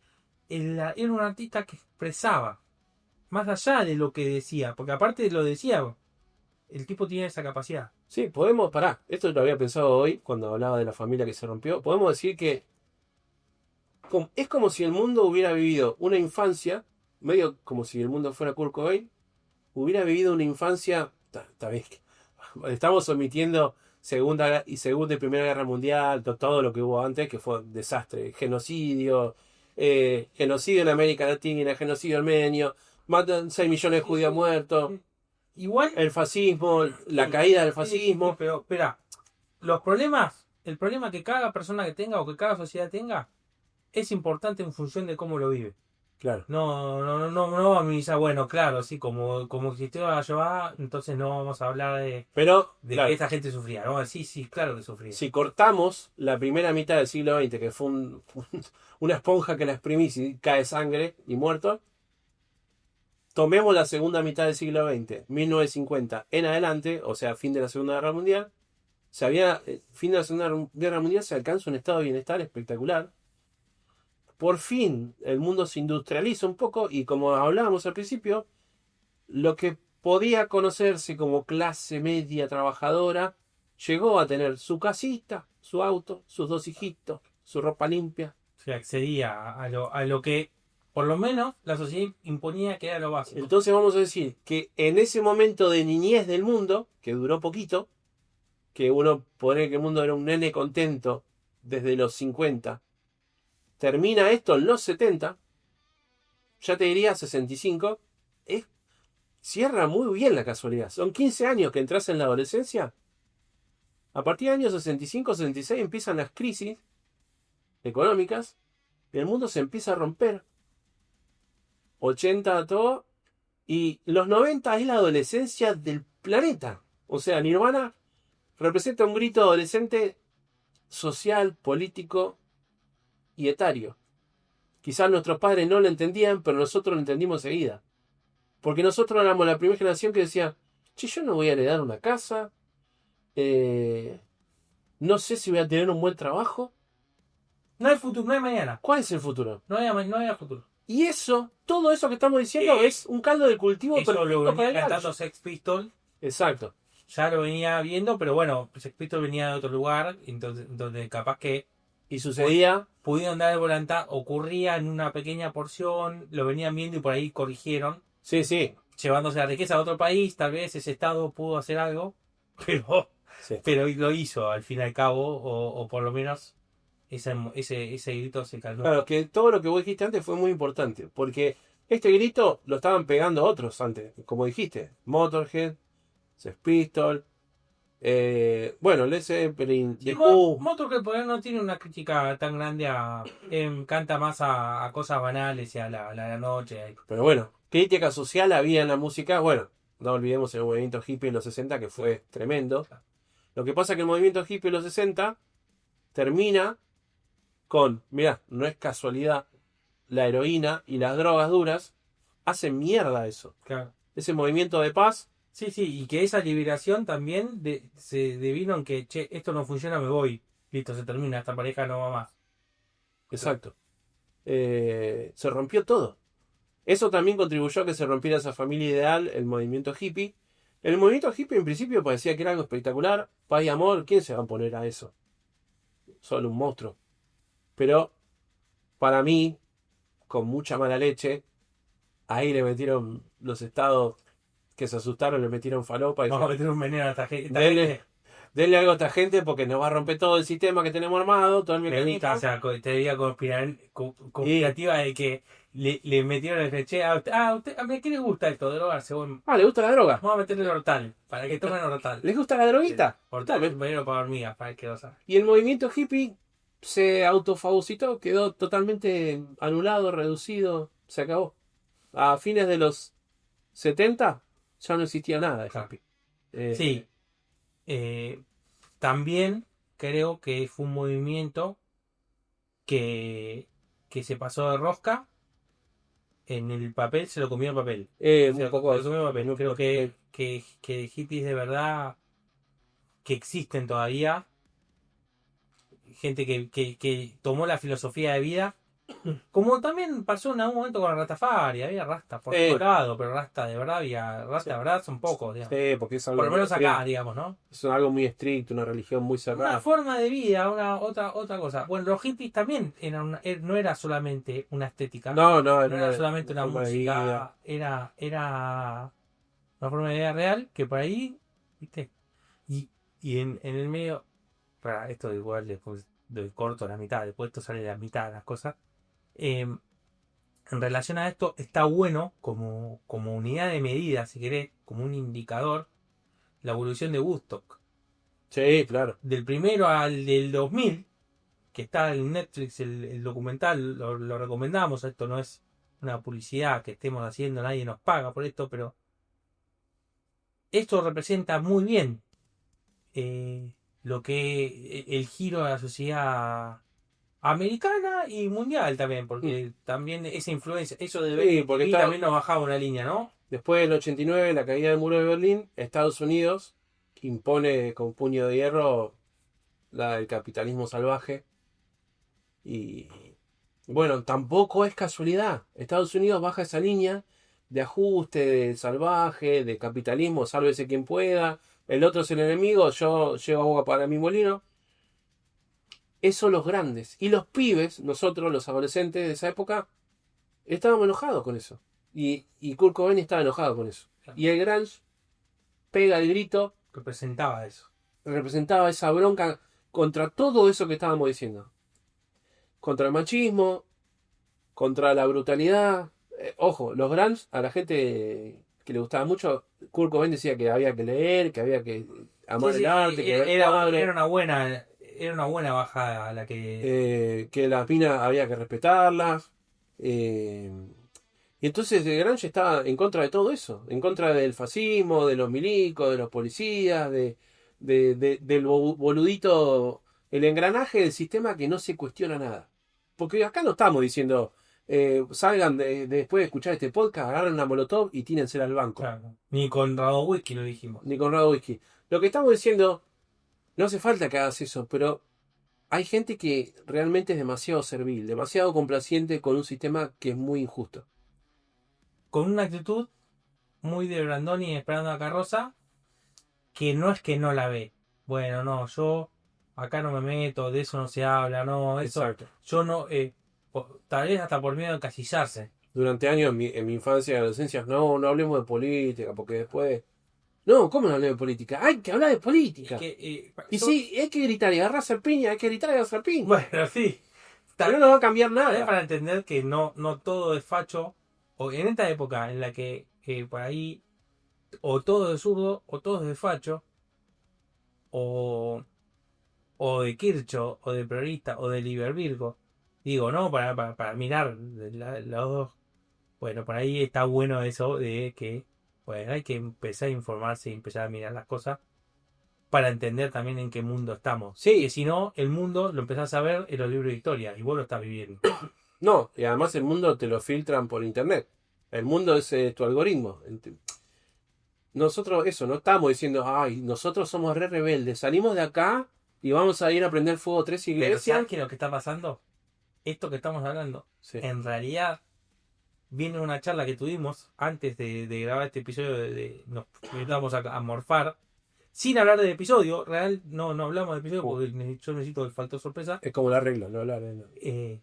Speaker 2: Era un artista que expresaba, más allá de lo que decía, porque aparte lo decía, el tipo tiene esa capacidad.
Speaker 3: Sí, podemos, esto lo había pensado hoy cuando hablaba de la familia que se rompió. Podemos decir que es como si el mundo hubiera vivido una infancia, medio como si el mundo fuera Kurt Cobain, hubiera vivido una infancia, tal vez estamos omitiendo Segunda y Primera Guerra Mundial, todo lo que hubo antes, que fue un desastre, genocidio en América Latina, genocidio armenio, matan 6 millones de judíos muertos.
Speaker 2: Igual
Speaker 3: el fascismo, la caída del fascismo.
Speaker 2: Sí, pero espera, el problema que cada persona que tenga o que cada sociedad tenga es importante en función de cómo lo vive.
Speaker 3: Claro.
Speaker 2: No a mí ya, bueno, claro, sí, como existió la Shoah, entonces no vamos a hablar de
Speaker 3: claro,
Speaker 2: que esta gente sufría. ¿No? Sí, claro que sufría.
Speaker 3: Si cortamos la primera mitad del siglo XX, que fue una esponja que la exprimís y cae sangre y muertos, tomemos la segunda mitad del siglo XX, 1950 en adelante, o sea, fin de la Segunda Guerra Mundial. Fin de la Segunda Guerra Mundial se alcanza un estado de bienestar espectacular. Por fin el mundo se industrializa un poco y, como hablábamos al principio, lo que podía conocerse como clase media trabajadora llegó a tener su casita, su auto, sus 2 hijitos, su ropa limpia.
Speaker 2: Se accedía a lo que por lo menos la sociedad imponía que era lo básico.
Speaker 3: Entonces vamos a decir que en ese momento de niñez del mundo, que duró poquito, que uno pone que el mundo era un nene contento desde los 50, termina esto en los 70, ya te diría 65, cierra muy bien la casualidad. Son 15 años que entras en la adolescencia. A partir del año 65, 66 empiezan las crisis económicas y el mundo se empieza a romper. 80 todo, y los 90 es la adolescencia del planeta. O sea, Nirvana representa un grito adolescente social, político y etario. Quizás nuestros padres no lo entendían, pero nosotros lo entendimos enseguida. Porque nosotros éramos la primera generación que decía, che, yo no voy a heredar una casa, no sé si voy a tener un buen trabajo.
Speaker 2: No hay futuro, no hay mañana.
Speaker 3: ¿Cuál es el futuro?
Speaker 2: No hay futuro.
Speaker 3: Y todo eso que estamos diciendo es un caldo de cultivo.
Speaker 2: Eso
Speaker 3: pero
Speaker 2: lo venía cantando Sex Pistols.
Speaker 3: Exacto.
Speaker 2: Ya lo venía viendo, pero bueno, Sex Pistols venía de otro lugar, entonces donde capaz que...
Speaker 3: Y sucedía...
Speaker 2: Pudieron dar el volantá, ocurría en una pequeña porción, lo venían viendo y por ahí corrigieron.
Speaker 3: Sí.
Speaker 2: Llevándose la riqueza a otro país, tal vez ese estado pudo hacer algo, pero lo hizo al fin y al cabo, o por lo menos... Ese grito se calmó.
Speaker 3: Claro, que todo lo que vos dijiste antes fue muy importante, porque este grito lo estaban pegando otros antes, como dijiste, Motorhead, Sex Pistols, Led Zeppelin, The Who.
Speaker 2: Motorhead por ahí no tiene una crítica tan grande canta más a cosas banales y a la noche.
Speaker 3: Pero bueno, crítica social había en la música. Bueno, no olvidemos el movimiento hippie en los 60, que fue tremendo. Lo que pasa es que el movimiento hippie en los 60 termina con, mirá, no es casualidad, la heroína y las drogas duras hacen mierda eso.
Speaker 2: Claro.
Speaker 3: Ese movimiento de paz
Speaker 2: Sí, sí, y que esa liberación también se devino en que, che, esto no funciona, me voy. Listo, se termina, esta pareja no va más.
Speaker 3: Exacto. Se rompió todo. Eso también contribuyó a que se rompiera esa familia ideal, el movimiento hippie. El movimiento hippie en principio parecía que era algo espectacular, paz y amor, ¿quién se va a poner a eso? Solo un monstruo. Pero para mí, con mucha mala leche, ahí le metieron los estados que se asustaron, le metieron falopa y
Speaker 2: Vamos a
Speaker 3: dijeron,
Speaker 2: meter un veneno a esta gente.
Speaker 3: denle algo a esta gente porque nos va a romper todo el sistema que tenemos armado, todo el
Speaker 2: Me gusta,
Speaker 3: mecanismo.
Speaker 2: o sea, teoría conspirativa de que le metieron el che, ¿a qué le gusta esto? Drogarse. Bueno,
Speaker 3: ¿Le gusta la droga?
Speaker 2: vamos a meterle hortal, para que tomen hortal.
Speaker 3: ¿Les gusta la droguita?
Speaker 2: Hortal es un veneno para hormigas, para que lo sabe.
Speaker 3: Y el movimiento hippie se autofagocitó, quedó totalmente anulado, reducido, se acabó. A fines de los 70 ya no existía nada de hippie.
Speaker 2: Sí, también creo que fue un movimiento que se pasó de rosca en el papel, se lo comió el papel.
Speaker 3: Un poco
Speaker 2: Se lo comió el papel. Creo que hippies de verdad que existen todavía, gente que tomó la filosofía de vida, como también pasó en algún momento con la Rastafari, había rasta por todo lado, pero rasta de verdad de verdad son pocos, digamos.
Speaker 3: porque es algo
Speaker 2: Por lo menos
Speaker 3: muy
Speaker 2: acá, digamos, ¿no?
Speaker 3: es algo muy estricto, una religión muy cerrada.
Speaker 2: Una forma de vida, otra cosa. Bueno, los hippies también no era solamente una estética,
Speaker 3: No
Speaker 2: era solamente una
Speaker 3: forma de
Speaker 2: música,
Speaker 3: vida.
Speaker 2: era una forma de vida real que por ahí, ¿viste? Y en el medio, para esto igual después doy corto a la mitad, después esto sale de la mitad de las cosas. En relación a esto, está bueno como unidad de medida, si querés, como un indicador, la evolución de Woodstock.
Speaker 3: Sí, claro.
Speaker 2: Del primero al del 2000, que está en Netflix, el documental, lo recomendamos. Esto no es una publicidad que estemos haciendo, nadie nos paga por esto, pero esto representa muy bien lo que el giro de la sociedad americana y mundial también, porque también esa influencia, eso de
Speaker 3: Sí, porque
Speaker 2: también nos bajaba una línea, ¿no?
Speaker 3: Después del 89, la caída del muro de Berlín, Estados Unidos impone con puño de hierro el capitalismo salvaje. Y bueno, tampoco es casualidad. Estados Unidos baja esa línea de ajuste, de salvaje, de capitalismo, sálvese quien pueda. El otro es el enemigo, yo llevo agua para mi molino. Eso los grandes. Y los pibes, nosotros, los adolescentes de esa época, estábamos enojados con eso. Y Kurt Cobain estaba enojado con eso.
Speaker 2: Claro.
Speaker 3: Y el grunge pega el grito,
Speaker 2: Representaba eso.
Speaker 3: representaba esa bronca contra todo eso que estábamos diciendo. Contra el machismo, contra la brutalidad. Ojo, los grunge, a la gente que le gustaba mucho, Kurt Cobain decía que había que leer, que había que amar el arte, que
Speaker 2: era una buena bajada la
Speaker 3: que las minas había que respetarlas. Y entonces el grunge estaba en contra de todo eso, en contra del fascismo, de los milicos, de los policías, del boludito, el engranaje del sistema que no se cuestiona nada. Porque acá no estamos diciendo, salgan después de escuchar este podcast, agarren una molotov y tírensela al banco.
Speaker 2: Claro. Ni con Radowisky lo dijimos.
Speaker 3: Ni con Radowisky. Lo que estamos diciendo, no hace falta que hagas eso, pero hay gente que realmente es demasiado servil, demasiado complaciente con un sistema que es muy injusto.
Speaker 2: Con una actitud muy de Brandoni esperando la carroza, que no es que no la ve. Bueno, no, yo acá no me meto, de eso no se habla, no, eso.
Speaker 3: Exacto.
Speaker 2: Yo no, tal vez hasta por miedo de encasillarse.
Speaker 3: Durante años en mi infancia y adolescencia, no hablemos de política, porque después... No, ¿cómo no hablemos de política? Hay que hablar de política. Y sí, hay que gritar y agarrarse al piña, hay que gritar y agarrarse al piña.
Speaker 2: Bueno, sí.
Speaker 3: Pero no va a cambiar
Speaker 2: Tal vez
Speaker 3: nada.
Speaker 2: para entender que no todo es facho, o en esta época en la que por ahí o todo es zurdo, o todo es de facho, o de Kirchhoff, o de Priorista, o de Liber Virgo. Digo, ¿no? Para mirar los dos. Bueno, por ahí está bueno eso de que, bueno, hay que empezar a informarse y empezar a mirar las cosas para entender también en qué mundo estamos.
Speaker 3: Sí.
Speaker 2: Que si no, el mundo lo empezás a ver en los libros de historia y vos lo estás viviendo.
Speaker 3: No, y además el mundo te lo filtran por internet. El mundo es tu algoritmo. nosotros eso, no estamos diciendo, ay, nosotros somos re rebeldes, salimos de acá y vamos a ir a prender fuego 3
Speaker 2: Pero
Speaker 3: iglesias.
Speaker 2: ¿sabes qué es lo que está pasando? Esto que estamos hablando,
Speaker 3: Sí.
Speaker 2: en realidad viene una charla que tuvimos antes de grabar este episodio nos invitamos a morfar. Sin hablar del episodio, real, no hablamos del episodio porque yo necesito el factor sorpresa.
Speaker 3: Es como la regla, no hablar de nada.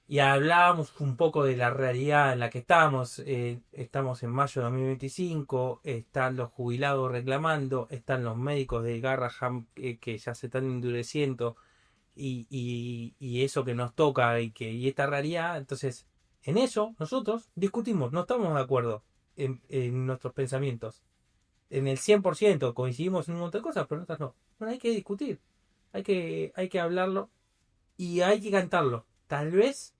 Speaker 2: Y hablábamos un poco de la realidad en la que estamos. Estamos en mayo de 2025, están los jubilados reclamando, están los médicos de Garraham que ya se están endureciendo y eso que nos toca y esta realidad. Entonces, en eso nosotros discutimos, no estamos de acuerdo en nuestros pensamientos. En el 100% coincidimos en un montón de cosas, pero en otras no. Bueno, hay que discutir, hay que hablarlo y hay que cantarlo. Tal vez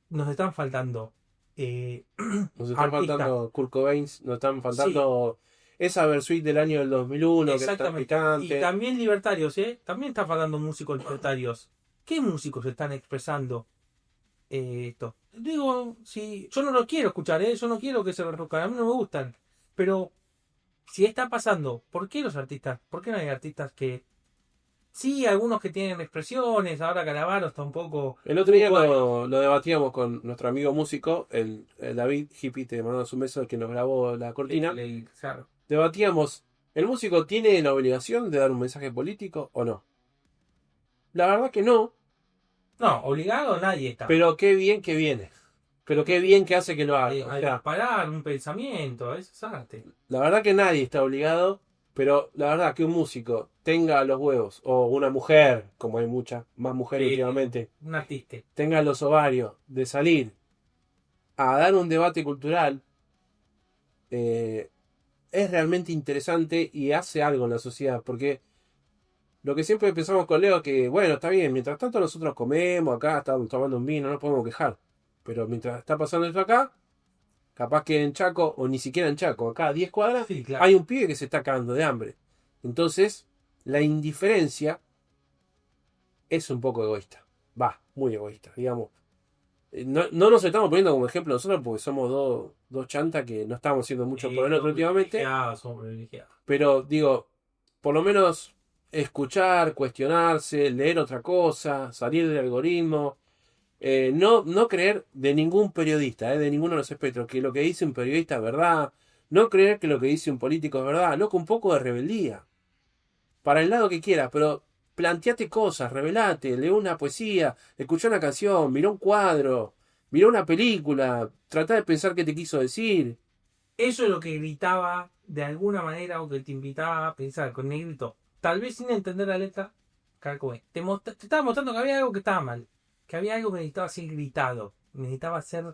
Speaker 2: nos están faltando
Speaker 3: Nos están
Speaker 2: artistas.
Speaker 3: faltando Kurt Cobain, nos están faltando esa Versuit del año del 2001 que está
Speaker 2: Exactamente.
Speaker 3: picante.
Speaker 2: Y también libertarios, también están faltando músicos libertarios. ¿Qué músicos están expresando esto? Digo, si yo no lo quiero escuchar, yo no quiero que se reduzcan, a mí no me gustan, pero si está pasando, ¿por qué los artistas? ¿Por qué no hay artistas que... Sí, algunos que tienen expresiones, ahora Calamaro está un poco...
Speaker 3: El otro día lo debatíamos con nuestro amigo músico, el David Hippie, te mandamos un beso, el que nos grabó la cortina.
Speaker 2: Claro.
Speaker 3: Debatíamos, ¿el músico tiene la obligación de dar un mensaje político o no? La verdad que no,
Speaker 2: No, obligado nadie está.
Speaker 3: pero qué bien que viene. Pero qué bien que hace que lo haga.
Speaker 2: Hay
Speaker 3: O
Speaker 2: que
Speaker 3: sea,
Speaker 2: parar un pensamiento, eso es arte.
Speaker 3: la verdad que nadie está obligado, pero la verdad que un músico tenga los huevos, o una mujer, como hay muchas, más mujeres
Speaker 2: Sí.
Speaker 3: últimamente,
Speaker 2: Un artista.
Speaker 3: tenga los ovarios de salir a dar un debate cultural, es realmente interesante y hace algo en la sociedad, porque lo que siempre pensamos con Leo que, bueno, está bien, mientras tanto nosotros comemos acá, estamos tomando un vino, no nos podemos quejar, pero mientras está pasando esto acá, capaz que en Chaco, o ni siquiera en Chaco, acá a 10 cuadras,
Speaker 2: Sí, claro.
Speaker 3: hay un pibe que se está cagando de hambre. Entonces, la indiferencia es un poco egoísta. Va, muy egoísta, digamos. No nos estamos poniendo como ejemplo nosotros porque somos dos chantas que no estamos haciendo mucho por el otro últimamente.
Speaker 2: Somos privilegiados.
Speaker 3: Pero digo, por lo menos escuchar, cuestionarse, leer otra cosa, salir del algoritmo. No creer de ningún periodista, de ninguno de los espectros, que lo que dice un periodista es verdad. No creer que lo que dice un político es verdad. Loco, un poco de rebeldía. Para el lado que quieras, pero planteate cosas, rebelate, lee una poesía, escuchá una canción, mirá un cuadro, mirá una película, tratá de pensar qué te quiso decir.
Speaker 2: Eso es lo que gritaba de alguna manera o que te invitaba a pensar con negrito. Tal vez sin entender la letra, Carcome. Te estaba mostrando que había algo que estaba mal. Que había algo que necesitaba ser gritado. Necesitaba ser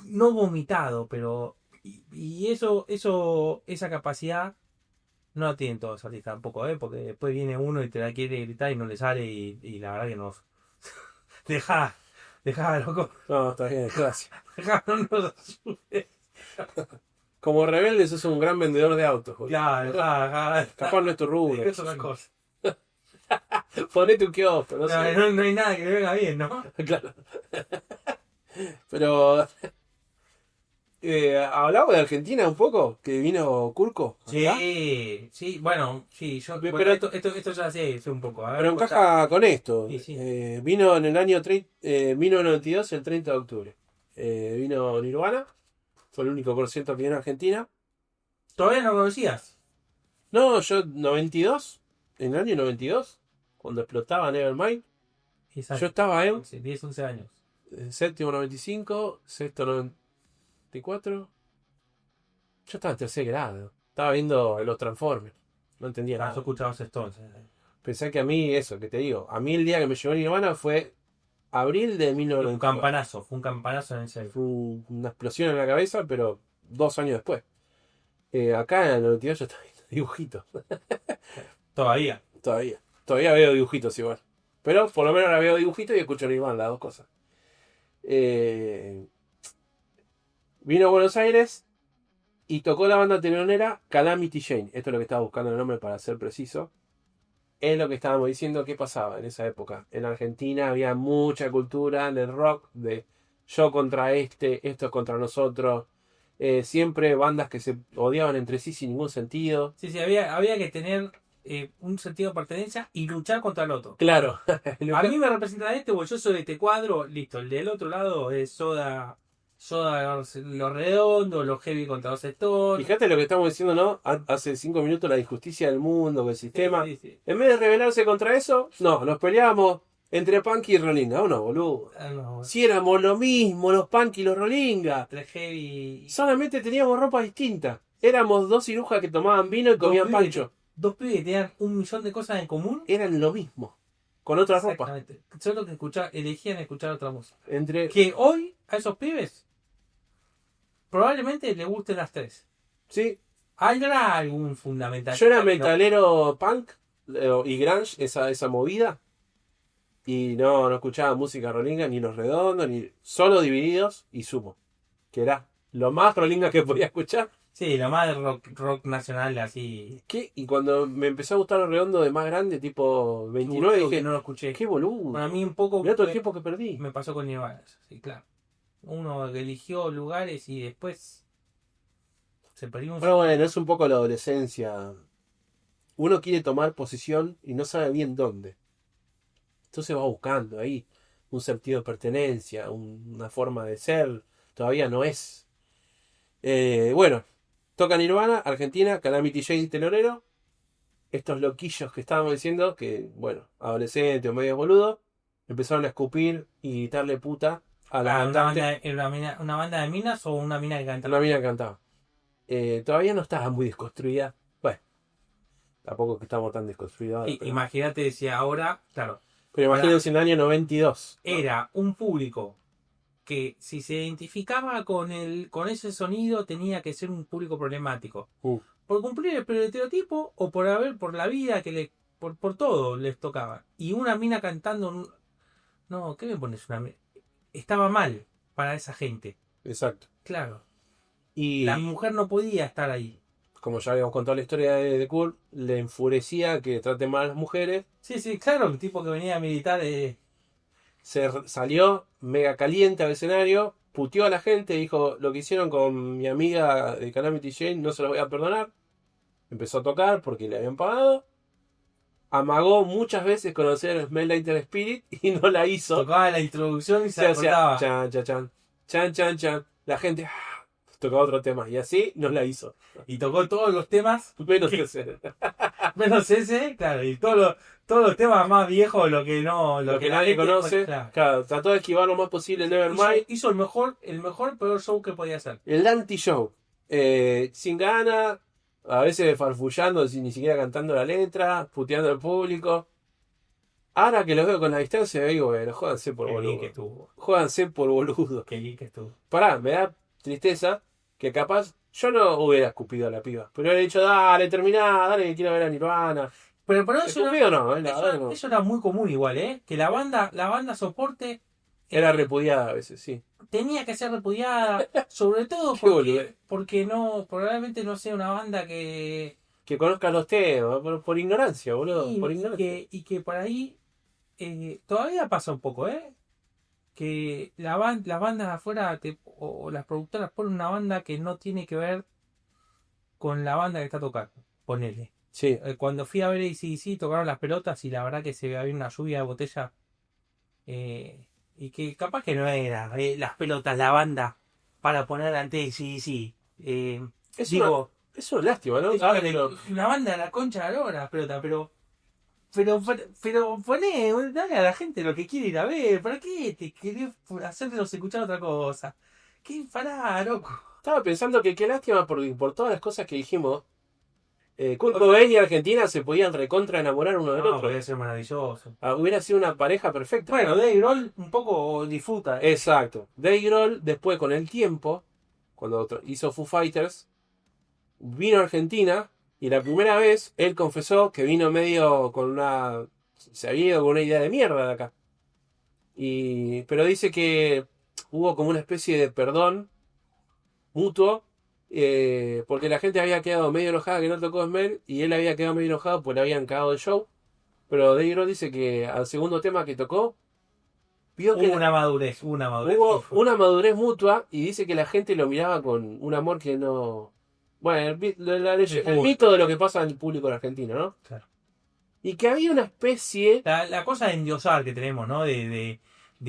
Speaker 2: no vomitado, pero... Y esa capacidad no la tienen todos los artistas tampoco, porque después viene uno y te la quiere gritar y no le sale y la verdad que nos... Dejá, loco.
Speaker 3: No, está bien, gracias.
Speaker 2: Dejá, no nos asustes.
Speaker 3: Como rebelde sos un gran vendedor de autos, boludo.
Speaker 2: Claro,
Speaker 3: Capaz no es tu rubro.
Speaker 2: Eso es una cosa.
Speaker 3: Ponete un kiosco, no sé.
Speaker 2: No hay nada que le venga bien, ¿no?
Speaker 3: Claro. Pero hablamos de Argentina un poco, que vino Curco. acá.
Speaker 2: Sí, bueno, sí,
Speaker 3: Pero-
Speaker 2: bueno, esto ya sé un poco. A ver,
Speaker 3: Pero encaja con esto.
Speaker 2: Sí, sí.
Speaker 3: Vino en el año 1992, el 30 de octubre. Vino Nirvana. Fue el único concierto que vino a Argentina.
Speaker 2: ¿Todavía no lo conocías?
Speaker 3: No, yo 92, en el año 92, cuando explotaba Nevermind,
Speaker 2: Exacto.
Speaker 3: yo estaba en
Speaker 2: 10, 11 años.
Speaker 3: séptimo 95, sexto 94. Yo estaba en tercer grado. Estaba viendo los Transformers. No entendía
Speaker 2: Yo
Speaker 3: nada.
Speaker 2: escuchaba Stones.
Speaker 3: Pensé que a mí, eso que te digo, a mí el día que me llevó Nirvana fue abril de
Speaker 2: Fue
Speaker 3: 1994.
Speaker 2: un campanazo en ese.
Speaker 3: Fue una explosión en la cabeza, pero 2 años después. Acá en el 92 yo estaba viendo dibujitos.
Speaker 2: Todavía.
Speaker 3: Todavía veo dibujitos igual. Pero por lo menos ahora veo dibujitos y escucho Nirvana, las dos cosas. Vino a Buenos Aires y tocó la banda telonera Calamity Jane. Esto es lo que estaba buscando el nombre para ser preciso. Es lo que estábamos diciendo que pasaba en esa época. En Argentina había mucha cultura del rock, de yo contra esto contra nosotros. siempre bandas que se odiaban entre sí sin ningún sentido.
Speaker 2: Sí, sí, había que tener un sentido de pertenencia y luchar contra el otro.
Speaker 3: Claro.
Speaker 2: A mí me representa este, porque yo soy de este cuadro, listo. El del otro lado es Soda los redondos, los heavy contra los Stones.
Speaker 3: Fíjate lo que estamos diciendo, ¿no? Hace 5 minutos, la injusticia del mundo, del sistema.
Speaker 2: Sí, sí.
Speaker 3: En vez de rebelarse contra eso, no, nos peleamos entre punk y rolinga. No, boludo.
Speaker 2: Ah, no,
Speaker 3: Si éramos lo mismo, los punk y los rolinga.
Speaker 2: entre heavy.
Speaker 3: Solamente teníamos ropa distinta. Éramos 2 cirujas que tomaban vino y comían pancho.
Speaker 2: Dos pibes que tenían un millón de cosas en común.
Speaker 3: Eran lo mismo, con otra ropa.
Speaker 2: Exactamente. Solo que elegían escuchar otra música.
Speaker 3: Entre...
Speaker 2: Que hoy a esos pibes probablemente les gusten las tres.
Speaker 3: Sí,
Speaker 2: ¿Habrá algún fundamental?
Speaker 3: yo era metalero punk y grunge, esa movida. Y no escuchaba música rolinga, ni Los Redondos, ni solo Divididos y Sumo. Que era lo más rolinga que podía escuchar.
Speaker 2: Sí, lo más de rock nacional así.
Speaker 3: Y cuando me empezó a gustar Los Redondos de más grande, tipo 29,
Speaker 2: Seguro que
Speaker 3: dije,
Speaker 2: no lo escuché.
Speaker 3: qué boludo.
Speaker 2: Para mí un poco
Speaker 3: Mirá todo el tiempo que perdí.
Speaker 2: me pasó con Nirvana, sí, claro. Uno que eligió lugares y después se perdió un...
Speaker 3: Pero bueno, es un poco la adolescencia. Uno quiere tomar posición y no sabe bien dónde. Entonces va buscando ahí un sentido de pertenencia, una forma de ser. Todavía no es. Bueno, toca Nirvana, Argentina, Calamity Jane telonero. Estos loquillos que estábamos diciendo, que bueno, adolescentes o medio boludo, empezaron a escupir y gritarle puta a la cantante.
Speaker 2: ¿Una banda de minas o una mina que canta?
Speaker 3: Una mina que cantaba. Todavía no estaba muy desconstruida. Bueno, tampoco que estamos tan desconstruidos. Pero
Speaker 2: Imagínate si ahora, claro,
Speaker 3: imagínense en el año 92.
Speaker 2: era un público que si se identificaba con ese sonido tenía que ser un público problemático. Por cumplir el estereotipo o por la vida por todo les tocaba. Y una mina cantando, no, ¿qué me pones una mina? Estaba mal para esa gente.
Speaker 3: Exacto.
Speaker 2: Claro.
Speaker 3: Y
Speaker 2: La mujer no podía estar ahí.
Speaker 3: como ya habíamos contado la historia de Kurt, le enfurecía que traten mal a las mujeres.
Speaker 2: Sí, sí, claro, el tipo que venía a militar.
Speaker 3: Salió mega caliente al escenario, puteó a la gente, dijo, lo que hicieron con mi amiga de Calamity Jane no se lo voy a perdonar. Empezó a tocar porque le habían pagado. Amagó muchas veces con hacer Smell Like Teen Spirit y no la hizo.
Speaker 2: Tocaba la introducción y se
Speaker 3: hacía
Speaker 2: acordaba.
Speaker 3: chan, chan, chan, chan, chan, chan. La gente tocaba otro tema y así no la hizo.
Speaker 2: Y tocó todos los temas,
Speaker 3: Menos ese.
Speaker 2: menos ese, claro, y todos los temas más viejos, lo que
Speaker 3: Nadie conoce.
Speaker 2: Claro.
Speaker 3: Claro, trató de esquivar lo más posible el Nevermind.
Speaker 2: Hizo el mejor peor show que podía hacer.
Speaker 3: El anti-show. Sin ganas, a veces farfullando, sin ni siquiera cantando la letra, puteando al público. Ahora que los veo con la distancia, digo, bueno, jódanse por
Speaker 2: Qué bien que
Speaker 3: boludo.
Speaker 2: estuvo.
Speaker 3: Jódanse por boludo.
Speaker 2: Qué bien que estuvo.
Speaker 3: Pará, me da tristeza que capaz yo no hubiera escupido a la piba. Pero hubiera dicho, dale, terminá, dale, que quiero ver a Nirvana.
Speaker 2: Pero eso
Speaker 3: Escupido no, la verdad no.
Speaker 2: eso era muy común igual, ¿eh? Que la banda soporte
Speaker 3: Era repudiada a veces, sí.
Speaker 2: tenía que ser repudiada, sobre todo
Speaker 3: Qué boludez.
Speaker 2: porque probablemente no sea una banda que...
Speaker 3: Que conozcas los temas, por ignorancia, boludo.
Speaker 2: y,
Speaker 3: Por
Speaker 2: y
Speaker 3: ignorancia.
Speaker 2: que, y que por ahí todavía pasa un poco, ¿eh? Que las bandas de afuera o las productoras ponen una banda que no tiene que ver con la banda que está tocando. Ponele.
Speaker 3: Sí.
Speaker 2: Cuando fui a ver AC/DC tocaron las pelotas y la verdad que se había una lluvia de botella. Y que capaz que no era las pelotas, la banda, para poner ante AC/DC.
Speaker 3: Es una lástima, ¿no?
Speaker 2: Una banda de la concha de la lora, las pelotas, pero poné, dale a la gente lo que quiere ir a ver. ¿Para qué te querés hacerlos escuchar otra cosa? ¿Qué pará, loco?
Speaker 3: Estaba pensando que qué lástima por todas las cosas que dijimos. Kurt Cobain y Argentina se podían recontra enamorar uno del
Speaker 2: No,
Speaker 3: otro.
Speaker 2: podría ser maravilloso.
Speaker 3: Hubiera sido una pareja perfecta.
Speaker 2: Bueno, Dave Grohl un poco disfruta.
Speaker 3: Exacto. Dave Grohl, después con el tiempo, cuando hizo Foo Fighters, vino a Argentina y la primera vez él confesó que vino medio se había ido con una idea de mierda de acá. Pero dice que hubo como una especie de perdón mutuo, porque la gente había quedado medio enojada que no tocó Smell y él había quedado medio enojado porque le habían cagado el show. Pero Dave Grohl dice que al segundo tema que tocó vio que
Speaker 2: Hubo una madurez.
Speaker 3: hubo una madurez mutua y dice que la gente lo miraba con un amor que no... Bueno, el mito de lo que pasa en el público argentino, ¿no?
Speaker 2: Claro.
Speaker 3: Y que había una especie...
Speaker 2: La cosa de endiosar que tenemos, ¿no? De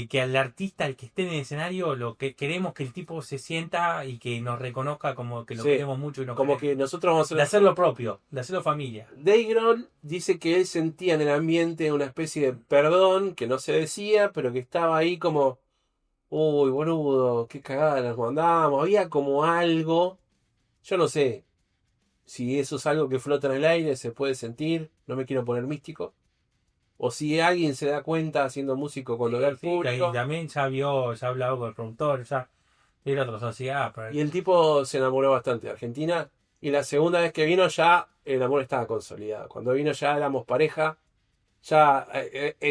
Speaker 2: que al artista, al que esté en el escenario, lo que queremos que el tipo se sienta y que nos reconozca como que lo
Speaker 3: Sí,
Speaker 2: queremos mucho y nos
Speaker 3: como
Speaker 2: queremos.
Speaker 3: que nosotros vamos a
Speaker 2: De
Speaker 3: hacer...
Speaker 2: hacerlo propio, de hacerlo familia.
Speaker 3: Dave Grohl dice que él sentía en el ambiente una especie de perdón que no se decía, pero que estaba ahí como, uy, boludo, qué cagada nos mandamos. Había como algo, yo no sé si eso es algo que flota en el aire, se puede sentir, no me quiero poner místico, o si alguien se da cuenta siendo músico cuando ve al
Speaker 2: Sí,
Speaker 3: público.
Speaker 2: y también ya vio, ya ha hablado con el productor, ya era otra sociedad. Pero...
Speaker 3: Y el tipo se enamoró bastante de Argentina. Y la segunda vez que vino ya el amor estaba consolidado. Cuando vino ya éramos pareja. Ya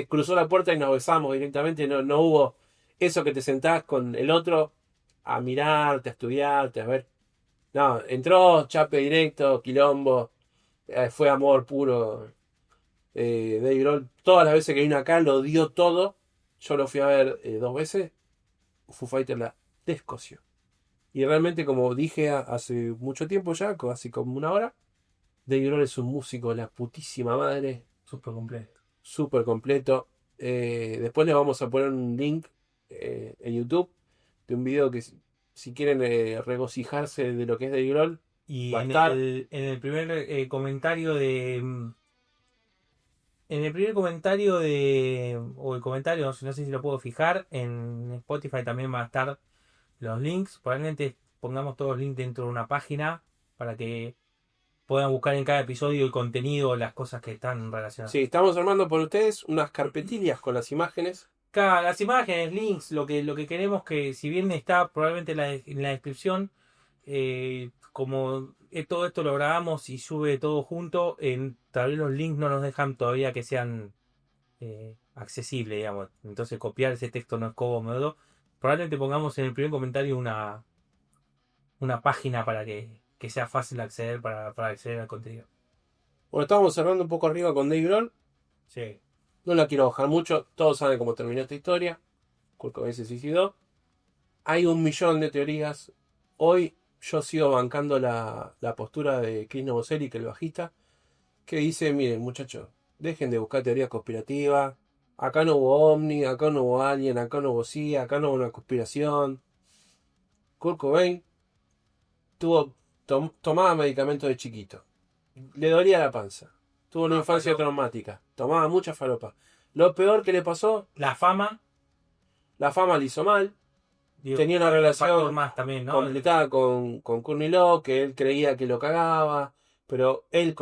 Speaker 3: cruzó la puerta y nos besamos directamente. No, no hubo eso que te sentás con el otro a mirarte, a estudiarte, a ver. No, entró, chape directo, quilombo. Fue amor puro. Dave Grohl, todas las veces que vino acá lo dio todo. Yo lo fui a ver 2 veces. Foo Fighters la descoció. Y realmente, como dije hace mucho tiempo ya, casi como una hora, Dave Grohl es un músico de la putísima madre,
Speaker 2: Súper completo.
Speaker 3: súper completo. Después les vamos a poner un link en YouTube de un video que si quieren regocijarse de lo que es Dave Grohl,
Speaker 2: Y
Speaker 3: va a
Speaker 2: en
Speaker 3: estar.
Speaker 2: el primer comentario de... En el primer comentario de... O el comentario, no sé si lo puedo fijar, en Spotify también van a estar los links. Probablemente pongamos todos los links dentro de una página para que puedan buscar en cada episodio el contenido, las cosas que están relacionadas.
Speaker 3: Sí, estamos armando por ustedes unas carpetillas con las imágenes.
Speaker 2: Las imágenes, links, lo que queremos que, si bien está probablemente en la descripción, como todo esto lo grabamos y sube todo junto, tal vez los links no nos dejan todavía que sean accesibles, digamos. Entonces copiar ese texto no es cómodo. Probablemente pongamos en el primer comentario una página para que sea fácil acceder para acceder al contenido.
Speaker 3: Bueno, estábamos cerrando un poco arriba con Dave Grohl.
Speaker 2: Sí.
Speaker 3: No la quiero bajar mucho. Todos saben cómo terminó esta historia. Kurt Cobain se suicidó. Hay 1.000.000 de teorías. Hoy yo sigo bancando la postura de Chris Novoselic, el bajista, que dice, miren muchachos, dejen de buscar teorías conspirativas. Acá no hubo ovni, acá no hubo alien, acá no hubo CIA, acá no hubo una conspiración. Kurt Cobain tomaba medicamentos de chiquito. Le dolía la panza. Tuvo una infancia traumática. Tomaba mucha falopa. Lo peor que le pasó,
Speaker 2: La fama.
Speaker 3: la fama le hizo mal.
Speaker 2: Digo,
Speaker 3: Tenía una
Speaker 2: un
Speaker 3: relación
Speaker 2: factor más también, ¿no?
Speaker 3: completada con Courtney Love, que él creía que lo cagaba. Pero él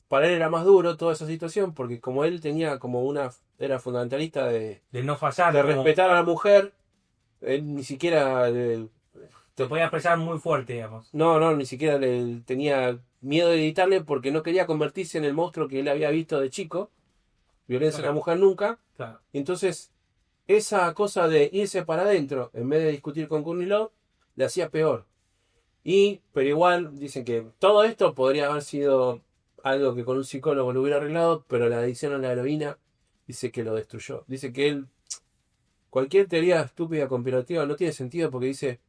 Speaker 3: para él era más duro toda esa situación, porque como él tenía era fundamentalista de
Speaker 2: De no fallar. como
Speaker 3: respetar a la mujer, él ni siquiera
Speaker 2: te podía expresar muy fuerte, digamos.
Speaker 3: no, ni siquiera le tenía miedo de editarle porque no quería convertirse en el monstruo que él había visto de chico. Violencia a la mujer nunca.
Speaker 2: Claro.
Speaker 3: Entonces, esa cosa de irse para adentro, en vez de discutir con Courtney Love, le hacía peor. Pero igual, dicen que todo esto podría haber sido algo que con un psicólogo lo hubiera arreglado, pero la adicción a la heroína dice que lo destruyó. Dice que él, cualquier teoría estúpida conspirativa no tiene sentido porque dice,